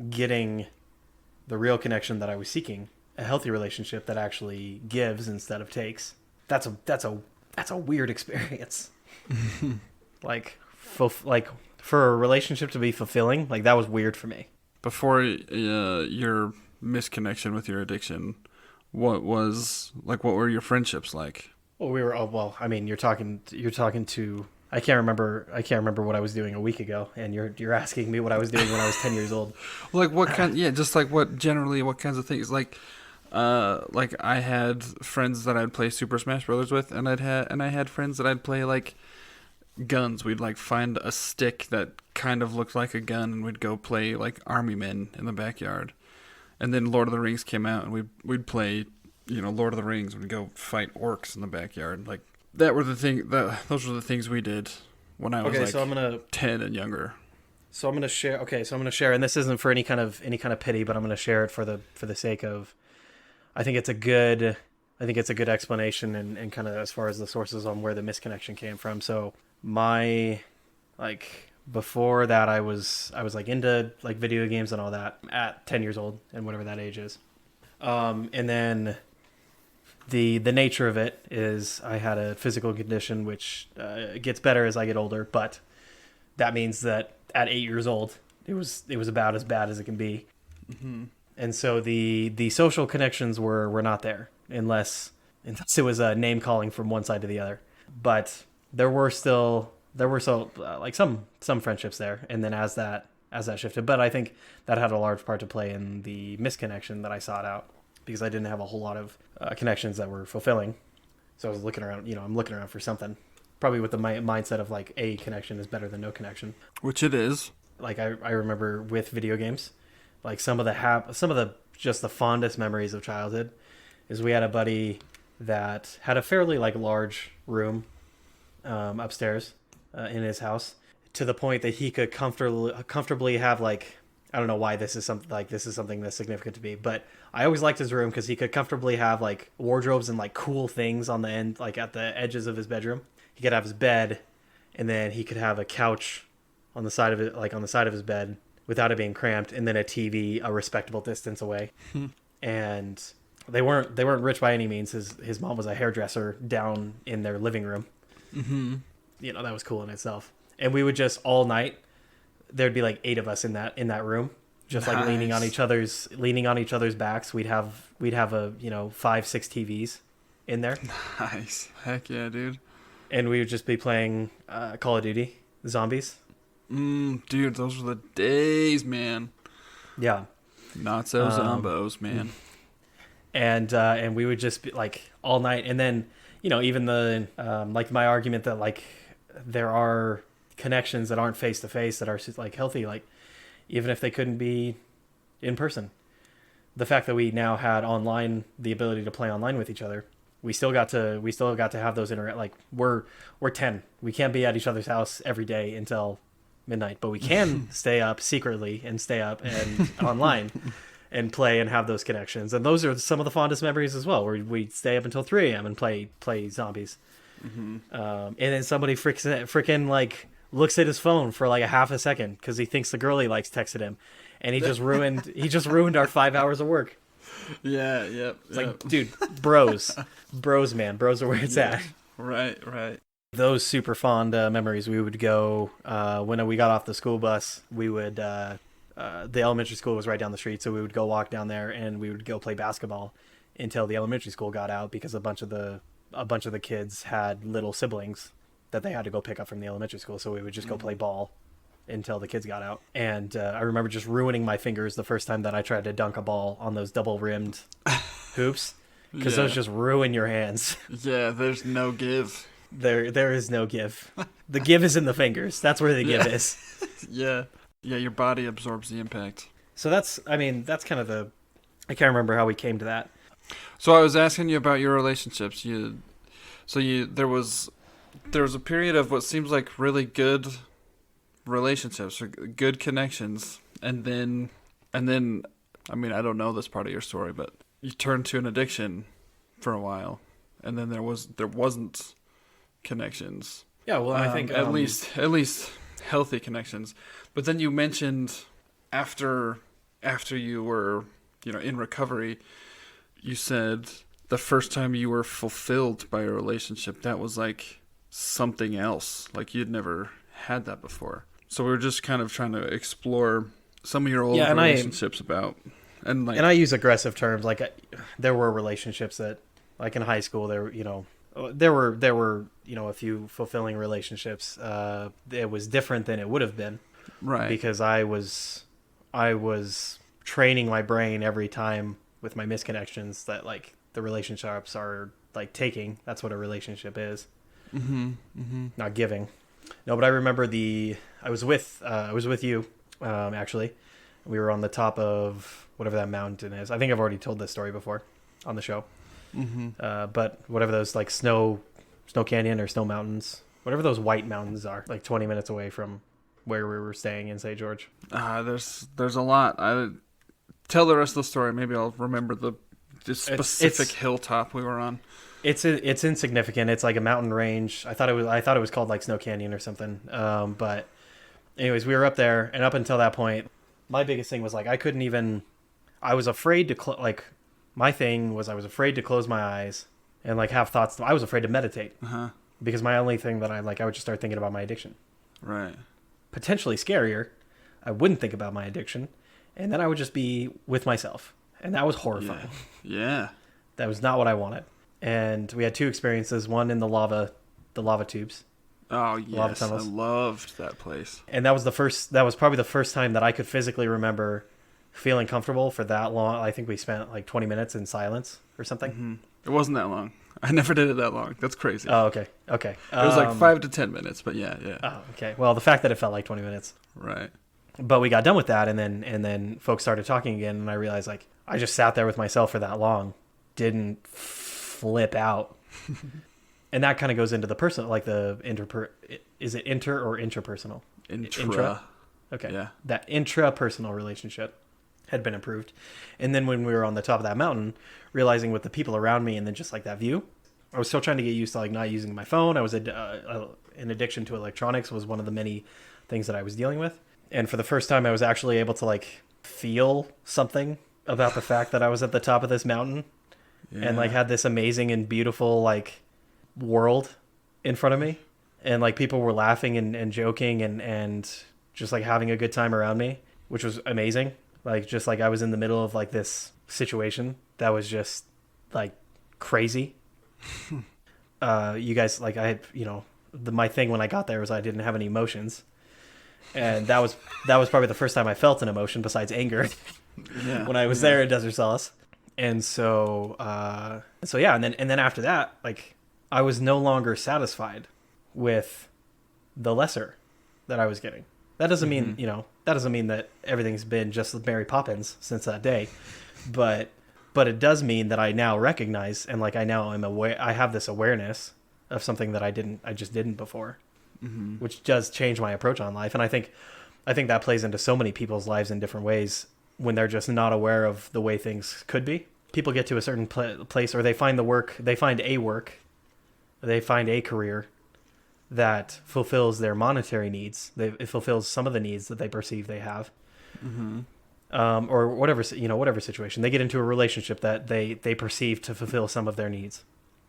Getting the real connection that I was seeking, a healthy relationship that actually gives instead of takes. That's a weird experience. Like for a relationship to be fulfilling, like that was weird for me. Before your misconnection with your addiction, what were your friendships like? Well, I mean, you're talking to, I can't remember what I was doing a week ago, and you're asking me what I was doing when I was 10 years old. Like what kind? Yeah, just like what kinds of things? Like I had friends that I'd play Super Smash Brothers with, and I had friends that I'd play like guns. We'd like find a stick that kind of looked like a gun, and we'd go play like army men in the backyard. And then Lord of the Rings came out, and we'd play, Lord of the Rings. We'd go fight orcs in the backyard. Like those were the things we did when I was Okay, so I'm gonna 10 and younger. So I'm gonna share. Okay, so I'm gonna share, and this isn't for any kind of pity, but I'm gonna share it for the sake of. I think it's a good explanation and kind of as far as the sources on where the misconnection came from. So my before that I was like into like video games and all that at 10 years old and whatever that age is. And then the nature of it is I had a physical condition which gets better as I get older, but that means that at 8 years old it was about as bad as it can be. Mm-hmm. And so the social connections were not there unless it was a name calling from one side to the other. But there were some friendships there, and then as that shifted, but I think that had a large part to play in the misconnection that I sought out because I didn't have a whole lot of connections that were fulfilling. So I was looking around, I'm looking around for something, probably with the mindset of like a connection is better than no connection, which it is. Like I remember with video games, like some of the just the fondest memories of childhood is we had a buddy that had a fairly like large room upstairs in his house, to the point that he could comfortably have like, I don't know why this is something that's significant to me, but I always liked his room because he could comfortably have like wardrobes and like cool things on the end, like at the edges of his bedroom. He could have his bed, and then he could have a couch on the side of it, like on the side of his bed, without it being cramped, and then a TV a respectable distance away. And they weren't rich by any means. His mom was a hairdresser down in their living room. Mm-hmm. That was cool in itself. And we would just all night, there'd be like 8 of us in that room, just like leaning on each other's backs. We'd have a 5-6 TVs in there. Nice. Heck yeah, dude. And we would just be playing Call of Duty Zombies. Dude, those were the days, man. Yeah. Not so zombos, man. And we would just be like all night. And then, even the like my argument that like there are connections that aren't face to face that are like healthy, like even if they couldn't be in person. The fact that we now had the ability to play online with each other, we still got to have those like we're 10. We can't be at each other's house every day until midnight, but we can stay up secretly and online and play and have those connections. And those are some of the fondest memories as well, where we stay up until 3 a.m. and play zombies. Mm-hmm. And then somebody freaking like looks at his phone for like a half a second because he thinks the girl he likes texted him, and he just ruined our 5 hours of work. Yeah, yep. It's like, dude, bros, man, bros are where it's at. Right. Those super fond memories. We would go when we got off the school bus. We would the elementary school was right down the street, so we would go walk down there and we would go play basketball until the elementary school got out, because a bunch of the kids had little siblings that they had to go pick up from the elementary school. So we would just go play ball until the kids got out. And I remember just ruining my fingers the first time that I tried to dunk a ball on those double rimmed hoops, because those just ruin your hands. Yeah, there's no give. There is no give. The give is in the fingers. That's where the give is. Yeah, your body absorbs the impact. So that's kind of I can't remember how we came to that. So I was asking you about your relationships. There was a period of what seems like really good relationships or good connections, and then I mean, I don't know this part of your story, but you turned to an addiction for a while, and then there wasn't connections. Yeah, well, I think at least healthy connections. But then you mentioned after you were in recovery, you said the first time you were fulfilled by a relationship, that was like something else, like you'd never had that before. So we were just kind of trying to explore some of your old relationships and I use aggressive terms. Like there were relationships that, like in high school, there were a few fulfilling relationships. It was different than it would have been, right? Because I was training my brain every time with my misconnections that like the relationships are like taking. That's what a relationship is. Not giving. No, but I remember I was with you actually We were on the top of whatever that mountain is. I think I've already told this story before on the show. But whatever those like snow canyon or snow mountains, whatever those white mountains are, like 20 minutes away from where we were staying in St. George. There's a lot. I tell the rest of the story. Maybe I'll remember the specific hilltop we were on. It's insignificant. It's like a mountain range. I thought it was called like Snow Canyon or something. But anyways, we were up there, and up until that point, my biggest thing was like I was afraid to my thing was I was afraid to close my eyes and like have thoughts. I was afraid to meditate because my only thing that I would just start thinking about my addiction. Right. Potentially scarier, I wouldn't think about my addiction, and then I would just be with myself, and that was horrifying. Yeah. That was not what I wanted. And we had two experiences. One in the lava tubes. Oh yes, I loved that place. And that was probably the first time that I could physically remember feeling comfortable for that long. I think we spent like 20 minutes in silence or something. Mm-hmm. It wasn't that long. I never did it that long. That's crazy. Oh, okay. It was like 5 to 10 minutes, but yeah. Oh, okay. Well, the fact that it felt like 20 minutes. Right. But we got done with that, and then folks started talking again, and I realized like I just sat there with myself for that long, didn't flip out. And that kind of goes into the personal, like the is it inter or intrapersonal? Intra. Okay. Yeah. That intrapersonal relationship had been improved. And then when we were on the top of that mountain, realizing with the people around me and then just like that view, I was still trying to get used to like not using my phone. I was an addiction to electronics was one of the many things that I was dealing with. And for the first time, I was actually able to like feel something about the fact that I was at the top of this mountain and like had this amazing and beautiful like world in front of me. And like people were laughing and joking and just like having a good time around me, which was amazing. Like just like I was in the middle of like this situation that was just like crazy. You guys, like I had, my thing when I got there was I didn't have any emotions. And that was probably the first time I felt an emotion besides anger when I was there at Desert Solace. And so yeah. And then after that, like I was no longer satisfied with the lesser that I was getting. That doesn't mean, that doesn't mean that everything's been just Mary Poppins since that day. But it does mean that I now recognize and like I now am aware, I have this awareness of something that I just didn't before, which does change my approach on life. And I think that plays into so many people's lives in different ways when they're just not aware of the way things could be. People get to a certain place or they find a career that fulfills their monetary needs. It fulfills some of the needs that they perceive they have. Or whatever situation. They get into a relationship that they perceive to fulfill some of their needs.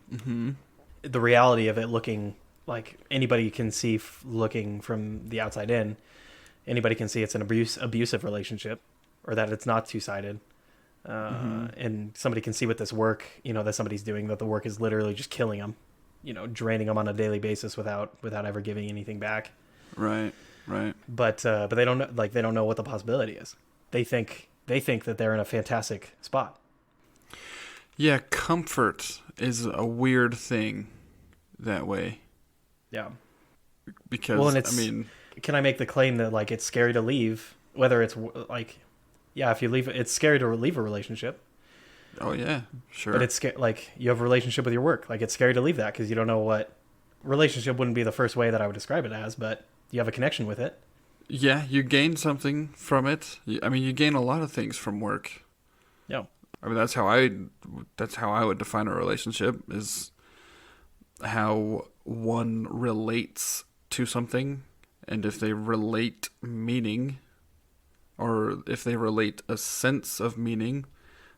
The reality of it looking like anybody can see looking from the outside in, anybody can see it's an abusive relationship or that it's not two-sided. And somebody can see with this work, that somebody's doing, that the work is literally just killing them, draining them on a daily basis without ever giving anything back. Right. But they don't know, they don't know what the possibility is. They think that they're in a fantastic spot. Yeah, comfort is a weird thing that way. Yeah. Because can I make the claim that like it's scary to leave, whether it's like, yeah, if you leave, it's scary to leave a relationship. Oh yeah, sure. But it's like you have a relationship with your work. Like it's scary to leave that because you don't know what relationship wouldn't be the first way that I would describe it as, but you have a connection with it. Yeah, you gain something from it. You gain a lot of things from work. Yeah. That's how I would define a relationship, is how one relates to something, and if they relate meaning, or if they relate a sense of meaning,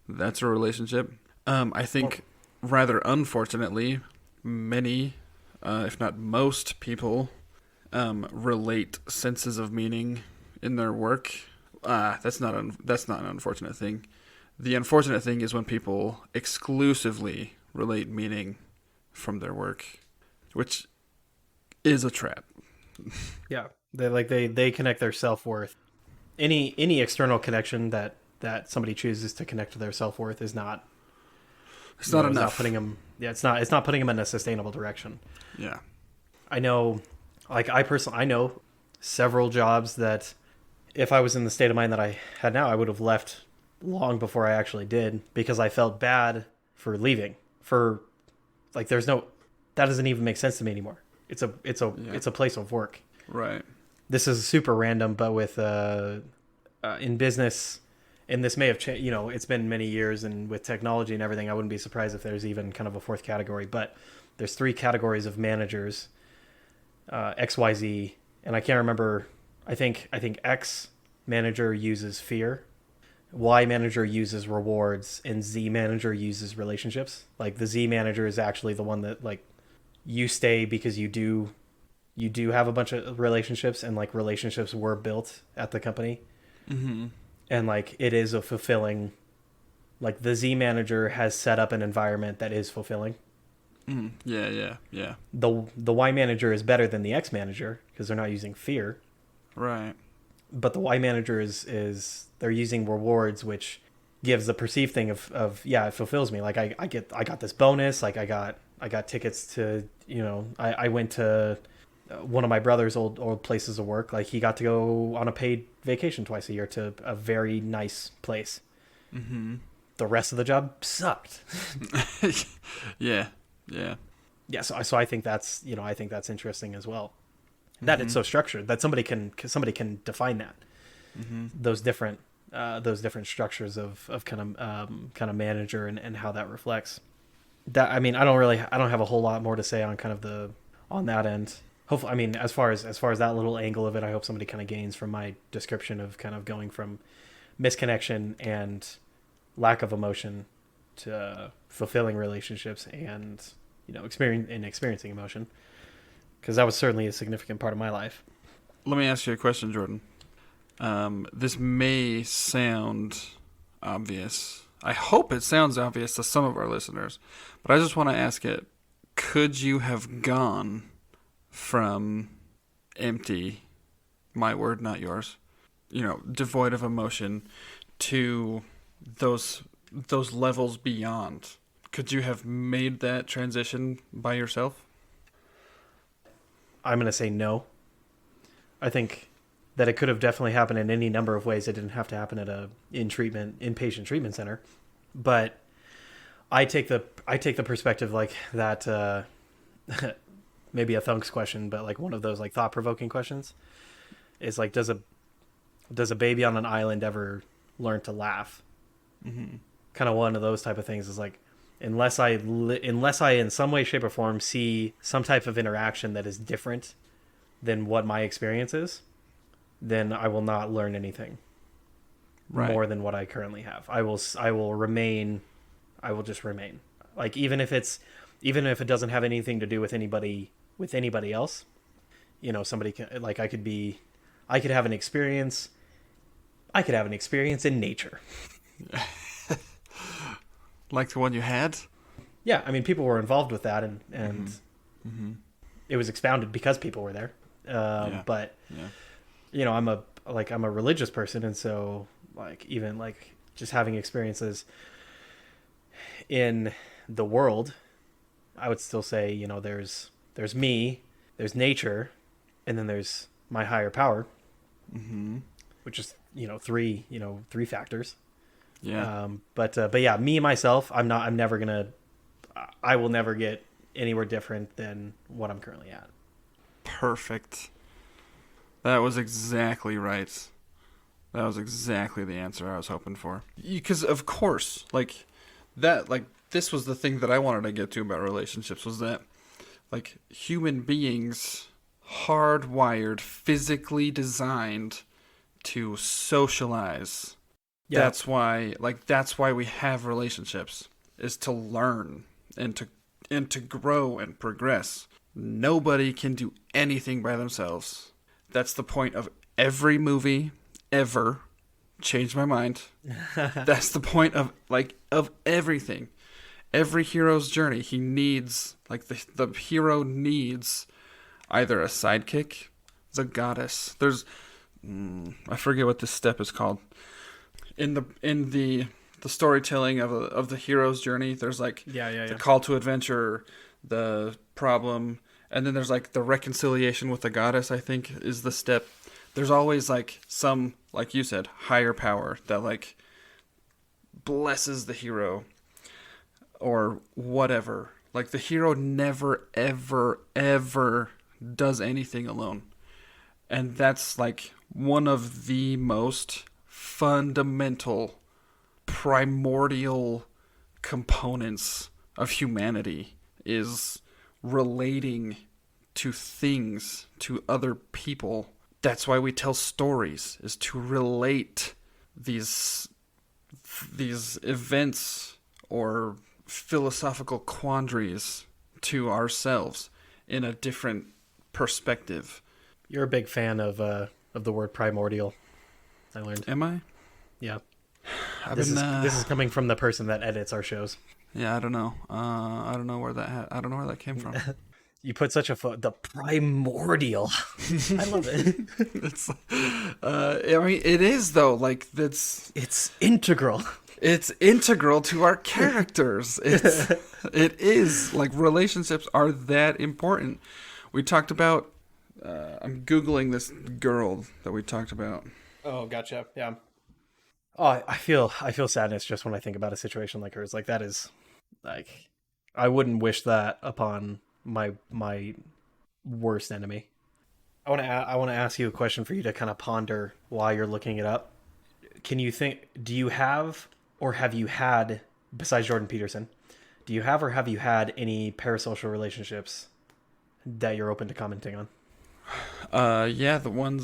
that's a relationship. I think rather unfortunately, many, if not most people, relate senses of meaning in their work. That's not an unfortunate thing. The unfortunate thing is when people exclusively relate meaning from their work, which is a trap. Yeah, they connect their self-worth. Any external connection that somebody chooses to connect to their self-worth is not. It's not enough. It's not putting them. Yeah, it's not putting them in a sustainable direction. Yeah, I know. Like I know several jobs that if I was in the state of mind that I had now, I would have left long before I actually did because I felt bad for leaving. For like, there's no that doesn't even make sense to me anymore. It's a place of work. Right. This is super random, but with in business, and this may have changed. It's been many years, and with technology and everything, I wouldn't be surprised if there's even kind of a fourth category. But there's three categories of managers: X, Y, Z, and I can't remember. I think X manager uses fear, Y manager uses rewards, and Z manager uses relationships. Like the Z manager is actually the one that like you stay because you do have a bunch of relationships, and like relationships were built at the company. Mm-hmm. And like it is a fulfilling, like the Z manager has set up an environment that is fulfilling. Mm. Yeah. The Y manager is better than the X manager because they're not using fear. Right. But the Y manager is they're using rewards, which gives the perceived thing of yeah, it fulfills me. Like I got this bonus. Like I got tickets to, I went to one of my brother's old places of work. Like he got to go on a paid vacation twice a year to a very nice place. Mm-hmm. The rest of the job sucked. Yeah. Yeah. So I think that's interesting as well. That it's so structured that somebody can define that. Mm-hmm. Those different structures of kind of manager and how that reflects. That I mean, I don't have a whole lot more to say on kind of on that end. Hopefully, I mean, as far as that little angle of it, I hope somebody kind of gains from my description of kind of going from misconnection and lack of emotion to fulfilling relationships and experiencing emotion, because that was certainly a significant part of my life. Let me ask you a question, Jordan. This may sound obvious. I hope it sounds obvious to some of our listeners, but I just want to ask it. Could you have gone from empty, my word, not yours, devoid of emotion, to those levels beyond? Could you have made that transition by yourself? I'm going to say no. I think that it could have definitely happened in any number of ways. It didn't have to happen at a inpatient treatment center. But I take the perspective like that, maybe a thunks question, but like one of those like thought-provoking questions is like, does a baby on an island ever learn to laugh? Mm-hmm. Kind of one of those type of things is like, unless I in some way, shape, or form see some type of interaction that is different than what my experience is, then I will not learn anything more than what I currently have. I will just remain. Like even if it doesn't have anything to do with anybody else, somebody can, like I could have an experience in nature. Like the one you had? Yeah, I mean, people were involved with that, and Mm-hmm. it was expounded because people were there. But I'm a religious person, and so like even like just having experiences in the world, I would still say there's me, there's nature, and then there's my higher power, which is three factors. Yeah. But yeah, me myself, I will never get anywhere different than what I'm currently at. Perfect. That was exactly right. That was exactly the answer I was hoping for. Because of course, this was the thing that I wanted to get to about relationships, was that like human beings hardwired, physically designed to socialize. Yeah. That's why we have relationships, is to learn and to grow and progress. Nobody can do anything by themselves. That's the point of every movie ever. Changed my mind. That's the point of everything. Every hero's journey, he needs, the hero needs either a sidekick, the goddess. There's I forget what this step is called. In the storytelling of the hero's journey, there's the call to adventure, the problem, and then there's the reconciliation with the goddess, I think, is the step. there's always like some, like you said, higher power that like blesses the hero or whatever. Like the hero never, ever, ever does anything alone. And that's like one of the most fundamental, primordial components of humanity is relating to things, to other people. That's why we tell stories, is to relate these events or philosophical quandaries to ourselves in a different perspective. You're a big fan of the word primordial, I learned. Am I? Yeah. This is coming from the person that edits our shows. Yeah, I don't know. I don't know where that came from. You put such the primordial. I love it. It's, I mean, it is though. Like it's integral. It's integral to our characters. It is like relationships are that important. We talked about. I'm googling this girl that we talked about. Oh, gotcha. Yeah. Oh, I feel sadness just when I think about a situation like hers. Like that is, like, I wouldn't wish that upon my worst enemy. I want to ask you a question for you to kind of ponder while you're looking it up. Do you have or have you had, besides Jordan Peterson, do you have or have you had any parasocial relationships that you're open to commenting on? Yeah, the ones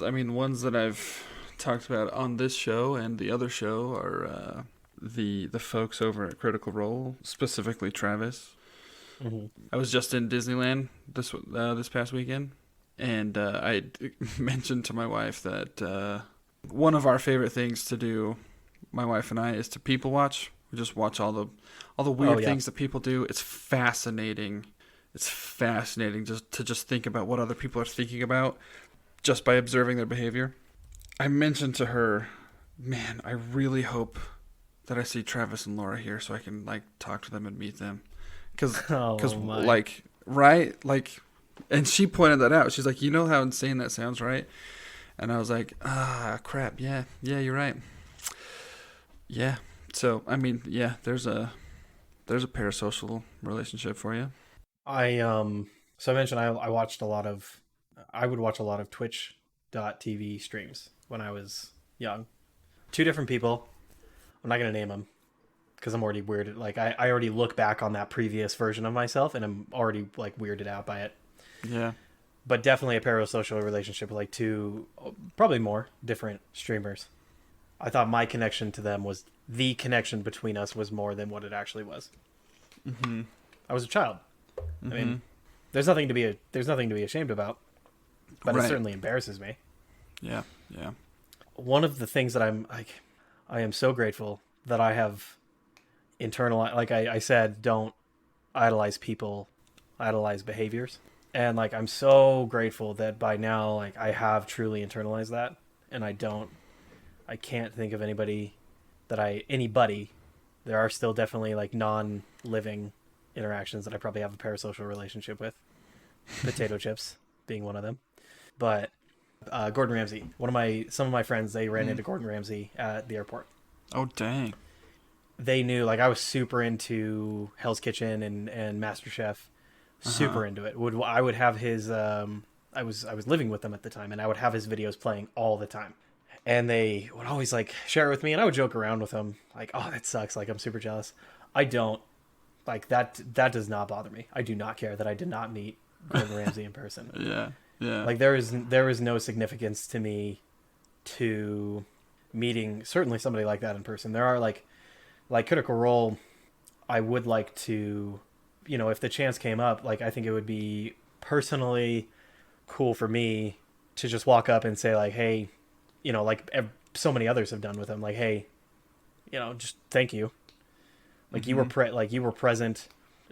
that I've talked about on this show and the other show are the folks over at Critical Role, specifically Travis. Mm-hmm. I was just in Disneyland this past weekend, and I mentioned to my wife that one of our favorite things to do, my wife and I, is to people watch. We just watch all the weird things that people do. It's fascinating. It's fascinating just to think about what other people are thinking about just by observing their behavior. I mentioned to her, man, I really hope that I see Travis and Laura here so I can like talk to them and meet them. Cause like, right? Like, and she pointed that out. She's like, you know how insane that sounds, right? And I was like, crap. Yeah, you're right. Yeah. So, I mean, yeah, there's a parasocial relationship for you. So I mentioned I would watch a lot of Twitch.tv streams when I was young. Two different people. I'm not going to name them because I'm already weirded. Like I already look back on that previous version of myself and I'm already like weirded out by it. Yeah. But definitely a parasocial relationship with like two, probably more different streamers. I thought my connection to them was the connection between us was more than what it actually was. Mm-hmm. I was a child. Mm-hmm. I mean, there's nothing to be ashamed about, but right. It certainly embarrasses me. Yeah, yeah. One of the things that I am so grateful that I have internalized, like I said, don't idolize people, idolize behaviors. And like, I'm so grateful that by now, like I have truly internalized that. And I can't think of anybody, there are still definitely like non-living interactions that I probably have a parasocial relationship with. Potato chips being one of them. But Gordon Ramsay, some of my friends, they ran into Gordon Ramsay at the airport. Oh dang! They knew, like, I was super into Hell's Kitchen and MasterChef, super into it. I would have his I was living with them at the time, and I would have his videos playing all the time. And they would always like share it with me, and I would joke around with them, like, "Oh, that sucks! Like, I'm super jealous." I don't like that. That does not bother me. I do not care that I did not meet Gordon Ramsay in person. Yeah. Like there is no significance to me to meeting certainly somebody like that in person. There are like Critical Role. I would like to, if the chance came up, like I think it would be personally cool for me to just walk up and say like, hey, like so many others have done with him, like, hey, just thank you. Like you were present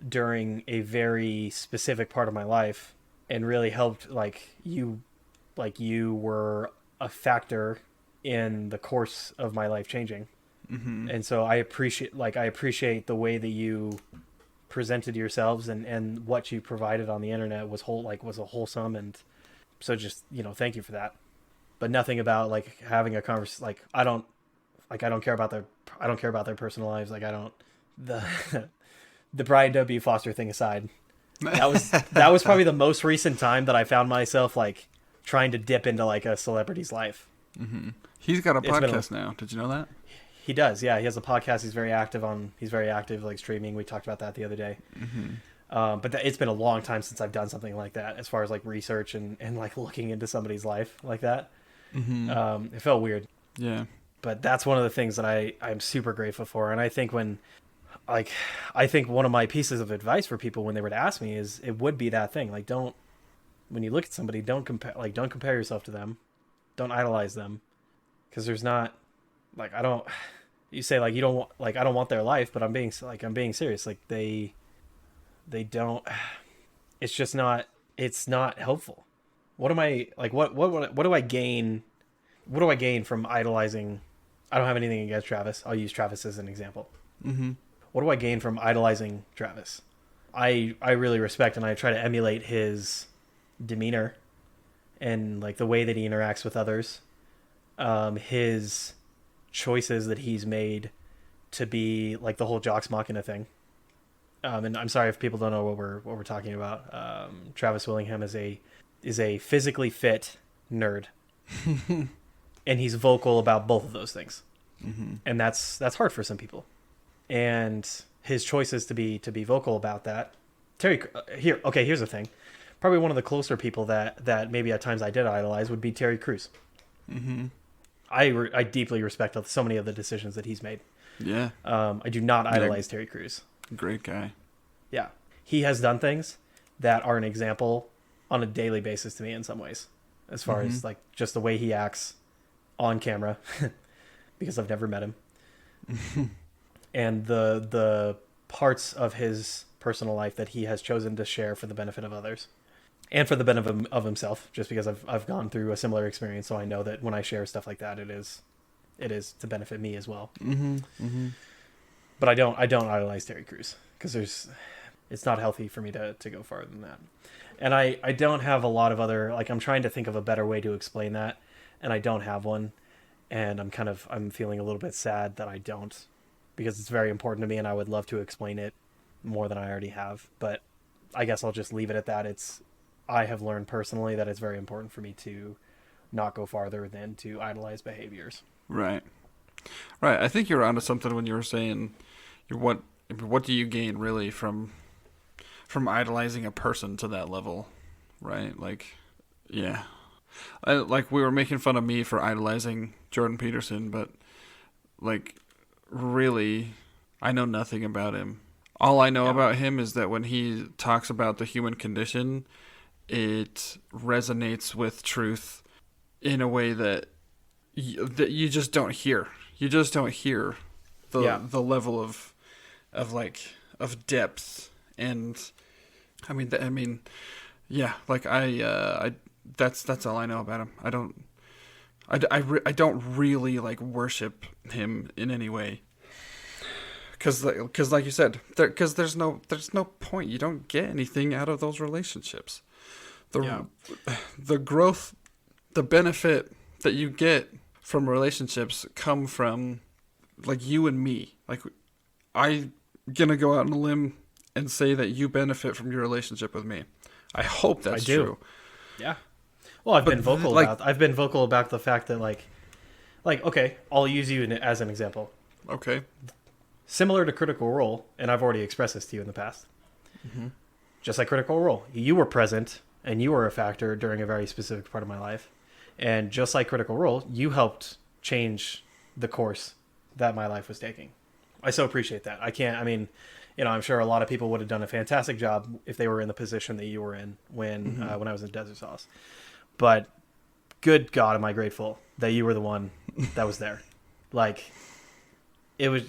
during a very specific part of my life and really helped, like you were a factor in the course of my life changing. Mm-hmm. And so I appreciate the way that you presented yourselves and what you provided on the internet was wholesome. And so just, thank you for that. but nothing about like having a conversation. I don't care about their personal lives. Like I don't the the Brian W. Foster thing aside. That was probably the most recent time that I found myself like trying to dip into like a celebrity's life. Mm-hmm. He's got a podcast now. Did you know that? He does. Yeah, he has a podcast. He's very active like streaming. We talked about that the other day. Mm-hmm. But it's been a long time since I've done something like that, as far as like research and like looking into somebody's life like that. Mm-hmm. It felt weird. Yeah. But that's one of the things that I'm super grateful for. And I think one of my pieces of advice for people when they were to ask me is it would be that thing. Like when you look at somebody, don't compare yourself to them. Don't idolize them. Cause there's not like, you say like, you don't want, like, I don't want their life, but I'm being serious. Like they don't, it's not helpful. What am I like, what do I gain? What do I gain from idolizing? I don't have anything against Travis. I'll use Travis as an example. Mm-hmm. What do I gain from idolizing Travis? I really respect and I try to emulate his demeanor and like the way that he interacts with others, his choices that he's made to be like the whole Jocks Machina thing. And I'm sorry if people don't know what we're talking about. Travis Willingham is a physically fit nerd, and he's vocal about both of those things, and that's hard for some people. And his choices to be vocal about that. Here's the thing. Probably one of the closer people that maybe at times I did idolize would be Terry Crews. Mm-hmm. I deeply respect so many of the decisions that he's made. Yeah. I do not idolize Terry Crews. Great guy. Yeah. He has done things that are an example on a daily basis to me in some ways, as far as like just the way he acts on camera, because I've never met him. And the parts of his personal life that he has chosen to share for the benefit of others and for the benefit of himself, just because I've gone through a similar experience. So I know that when I share stuff like that, it is to benefit me as well. Mm-hmm. Mm-hmm. But I don't idolize Terry Crews because it's not healthy for me to go farther than that. And I don't have a lot of other, like, I'm trying to think of a better way to explain that, and I don't have one. And I'm feeling a little bit sad that I don't, because it's very important to me and I would love to explain it more than I already have. But I guess I'll just leave it at that. I have learned personally that it's very important for me to not go farther than to idolize behaviors. Right. I think you're onto something when you were saying, what do you gain really from idolizing a person to that level, right? Like, yeah. Like we were making fun of me for idolizing Jordan Peterson, but like really, I know nothing about him. All I know about him is that when he talks about the human condition, it resonates with truth in a way that you just don't hear. You just don't hear the level of depth. And I mean, yeah. Like that's all I know about him. I don't really like worship him in any way. Because like you said, because there's no point. You don't get anything out of those relationships. The growth, the benefit that you get from relationships come from like you and me. Like I'm gonna go out on a limb and say that you benefit from your relationship with me. I hope that's true. Yeah. Well, I've been vocal about the fact that like okay, I'll use you as an example. Okay. Similar to Critical Role, and I've already expressed this to you in the past. Mm-hmm. Just like Critical Role, you were present and you were a factor during a very specific part of my life. And just like Critical Role, you helped change the course that my life was taking. I so appreciate that. I'm sure a lot of people would have done a fantastic job if they were in the position that you were in when I was in Desert Sauce. But good God, am I grateful that you were the one that was there. Like, it was,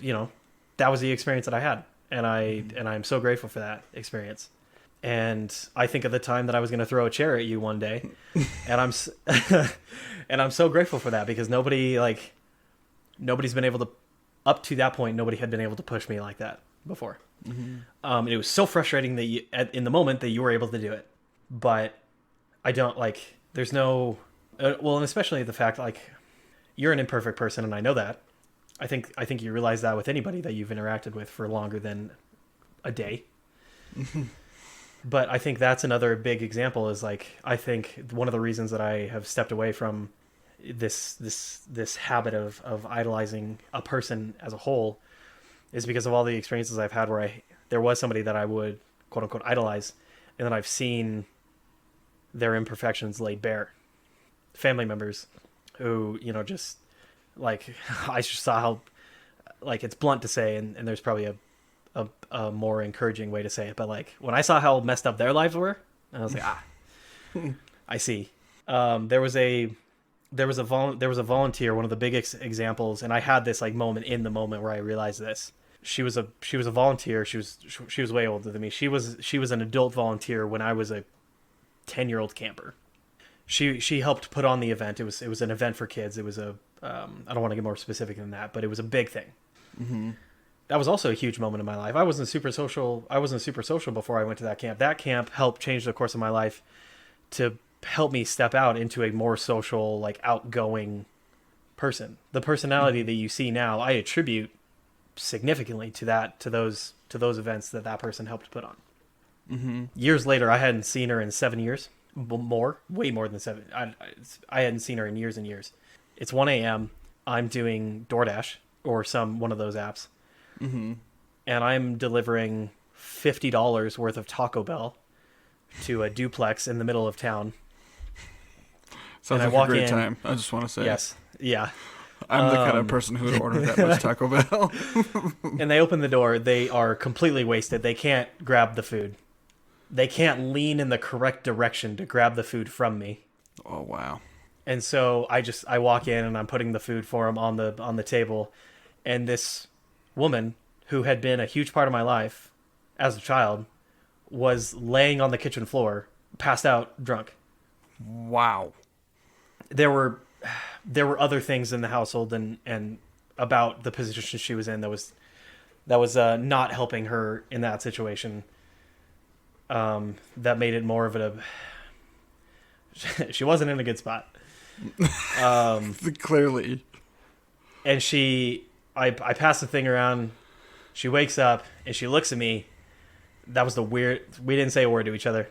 that was the experience that I had. And I'm so grateful for that experience. And I think of the time that I was going to throw a chair at you one day, and I'm so grateful for that, because nobody's been able to, up to that point, nobody had been able to push me like that before. Mm-hmm. And it was so frustrating that in the moment that you were able to do it, but I don't there's no Well, and especially the fact like you're an imperfect person, and I know that. I think you realize that with anybody that you've interacted with for longer than a day. But I think that's another big example. Is like I think one of the reasons that I have stepped away from this habit of idolizing a person as a whole is because of all the experiences I've had where there was somebody that I would quote unquote idolize, and then I've seen their imperfections laid bare. Family members who, just like I just saw how, like, it's blunt to say, and there's probably a more encouraging way to say it, but like when I saw how messed up their lives were, I was like, I see. There was a volunteer, one of the biggest examples, and I had this like moment in the moment where I realized this. She was a volunteer. She was way older than me. She was an adult volunteer when I was a 10-year-old camper. She helped put on the event. It was an event for kids. It was I don't want to get more specific than that, but it was a big thing. Mm-hmm. That was also a huge moment in my life. I wasn't super social before I went to that camp. That camp helped change the course of my life to help me step out into a more social, like, outgoing person. The personality that you see now, I attribute significantly to those events that person helped put on. Mm-hmm. Years later, I hadn't seen her in 7 years. Way more than 7. I hadn't seen her in years and years. It's 1 a.m. I'm doing DoorDash or one of those apps. Mm-hmm. And I'm delivering $50 worth of Taco Bell to a duplex in the middle of town. Sounds like a great time. I just want to say. Yes. Yeah. I'm the kind of person who would order that much Taco Bell. And they open the door. They are completely wasted. They can't grab the food. They can't lean in the correct direction to grab the food from me. Oh, wow. And so I walk in and I'm putting the food for them on the table. And this woman who had been a huge part of my life as a child was laying on the kitchen floor, passed out, drunk. Wow. There were other things in the household and about the position she was in that was not helping her in that situation. That made it more of she wasn't in a good spot. Clearly. And I passed the thing around. She wakes up and she looks at me. That was we didn't say a word to each other.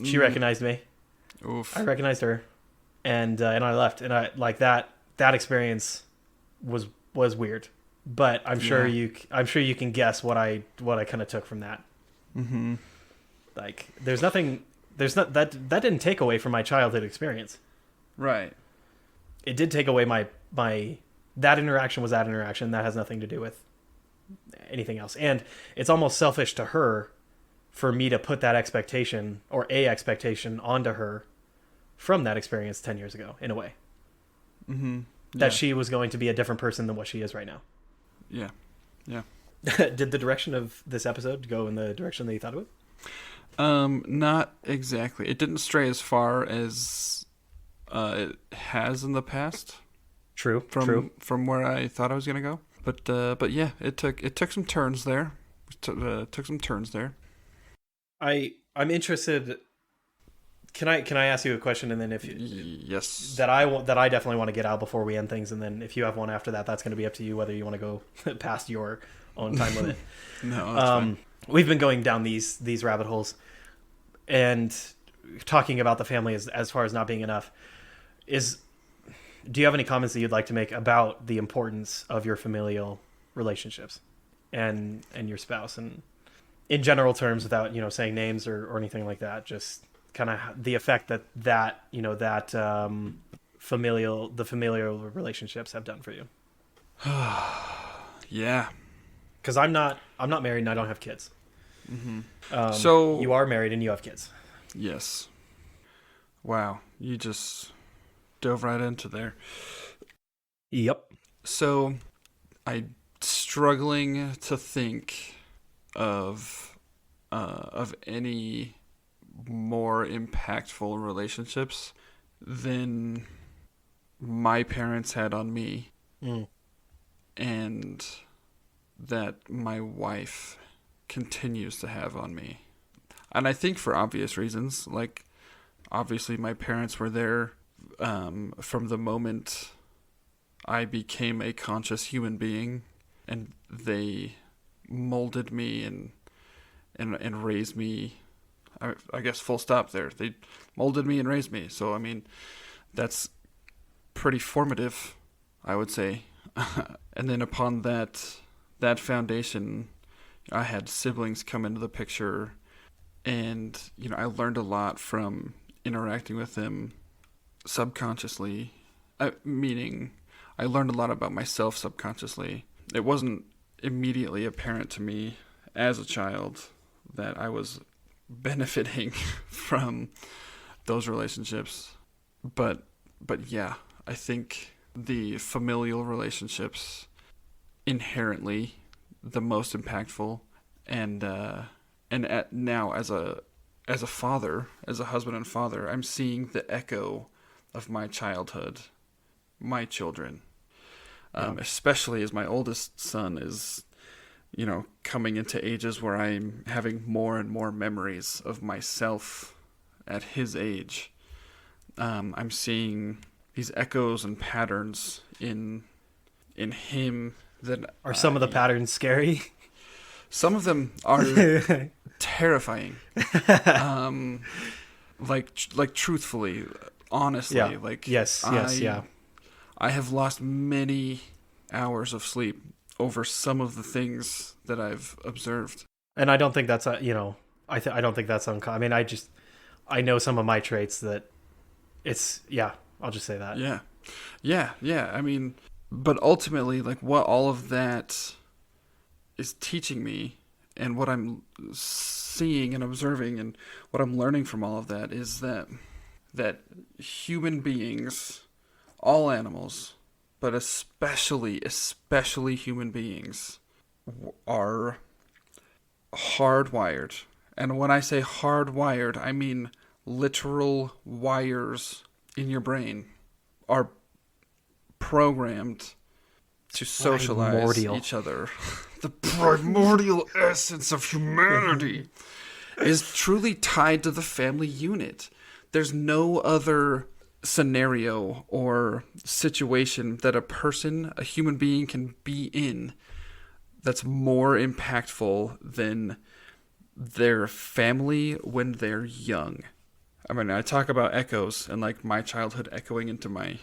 She recognized me. Oof. I recognized her, and I left. And I like that experience was weird, but I'm sure you can guess what I kind of took from that. Mm-hmm. Like that didn't take away from my childhood experience. Right. It did take away my that interaction was that interaction. That has nothing to do with anything else. And it's almost selfish to her for me to put that expectation or a expectation onto her from that experience 10 years ago, in a way. Mm-hmm. That she was going to be a different person than what she is right now. Yeah. Yeah. Did the direction of this episode go in the direction that you thought it would? Not exactly. It didn't stray as far as it has in the past. True. From where I thought I was gonna go, but yeah, it took some turns there. Took some turns there. I'm interested. Can I ask you a question, and then if yes, that I definitely want to get out before we end things, and then if you have one after that, that's going to be up to you whether you want to go past your own time limit. No, that's fine. We've been going down these rabbit holes, and talking about the family as far as not being enough. Do you have any comments that you'd like to make about the importance of your familial relationships and your spouse, and in general terms, without saying names or anything like that, just kind of the effect that familial relationships have done for you? Yeah, because I'm not married and I don't have kids. Mm-hmm. So you are married and you have kids. Yes. Wow, you just dove right into there. Yep. So I'm struggling to think of any more impactful relationships than my parents had on me, and that my wife continues to have on me. And I think for obvious reasons, like obviously my parents were there from the moment I became a conscious human being, and they molded me and raised me. I guess full stop there. They molded me and raised me. So I mean, that's pretty formative, I would say. And then upon that foundation, I had siblings come into the picture, and I learned a lot from interacting with them subconsciously. Meaning, I learned a lot about myself subconsciously. It wasn't immediately apparent to me as a child that I was benefiting from those relationships. But yeah, I think the familial relationships inherently the most impactful, and now as a father, as a husband and father, I'm seeing the echo of my childhood, my children, especially as my oldest son is, coming into ages where I'm having more and more memories of myself at his age. I'm seeing these echoes and patterns in him that Are some of the patterns scary? some of them are terrifying. Like truthfully, honestly, Yeah. like Yes. Yeah. I have lost many hours of sleep over some of the things that I've observed. And I don't think that's I don't think that's uncommon. I mean, I know some of my traits that I'll just say that. Yeah. I mean, but ultimately, like what all of that is teaching me, and what I'm seeing and observing, and what I'm learning from all of that is that human beings, all animals, but especially human beings, are hardwired. And when I say hardwired, I mean literal wires in your brain are programmed to socialize Primordial. each other. The primordial essence of humanity is truly tied to the family unit. There's no other scenario or situation that a human being can be in that's more impactful than their family when they're young. I mean, I talk about echoes and like my childhood echoing into my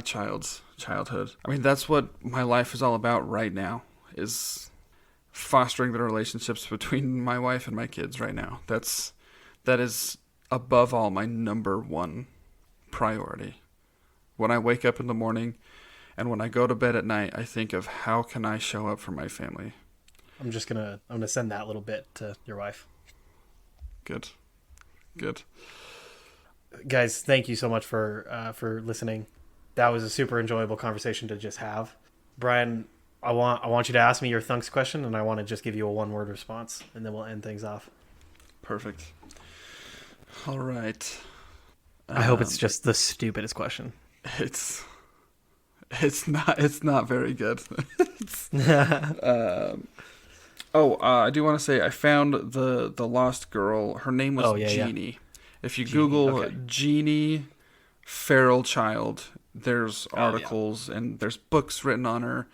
child's childhood. I mean, that's what my life is all about right now, is fostering the relationships between my wife and my kids right now. That is above all my number one priority. When I wake up in the morning and when I go to bed at night, I think of how can I show up for my family. I'm gonna send that little bit to your wife. Good. Guys, thank you so much for listening. That was a super enjoyable conversation to just have. Bryan, I want you to ask me your Thunks question, and I want to just give you a one-word response, and then we'll end things off. Perfect. All right. I hope it's just the stupidest question. It's not very good. I do want to say I found the lost girl. Her name was Jeannie. Yeah. If you Google Jeannie feral child, there's articles and there's books written on her.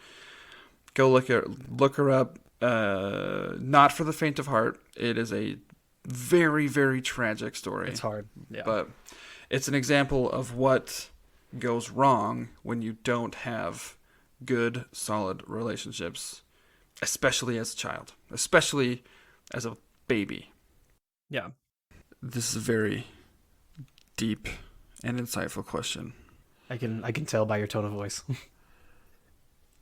Go look her up. Not for the faint of heart. It is a very, very tragic story. It's hard, yeah. But it's an example of what goes wrong when you don't have good, solid relationships, especially as a child, especially as a baby. Yeah. This is a very deep and insightful question. I can tell by your tone of voice.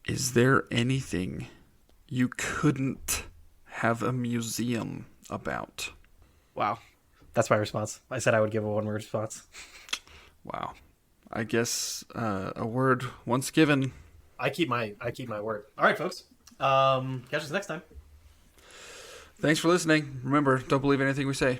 Is there anything you couldn't have a museum about? Wow. That's my response. I said I would give a one-word response. Wow. I guess a word once given. I keep my word. All right, folks. Catch us next time. Thanks for listening. Remember, don't believe anything we say.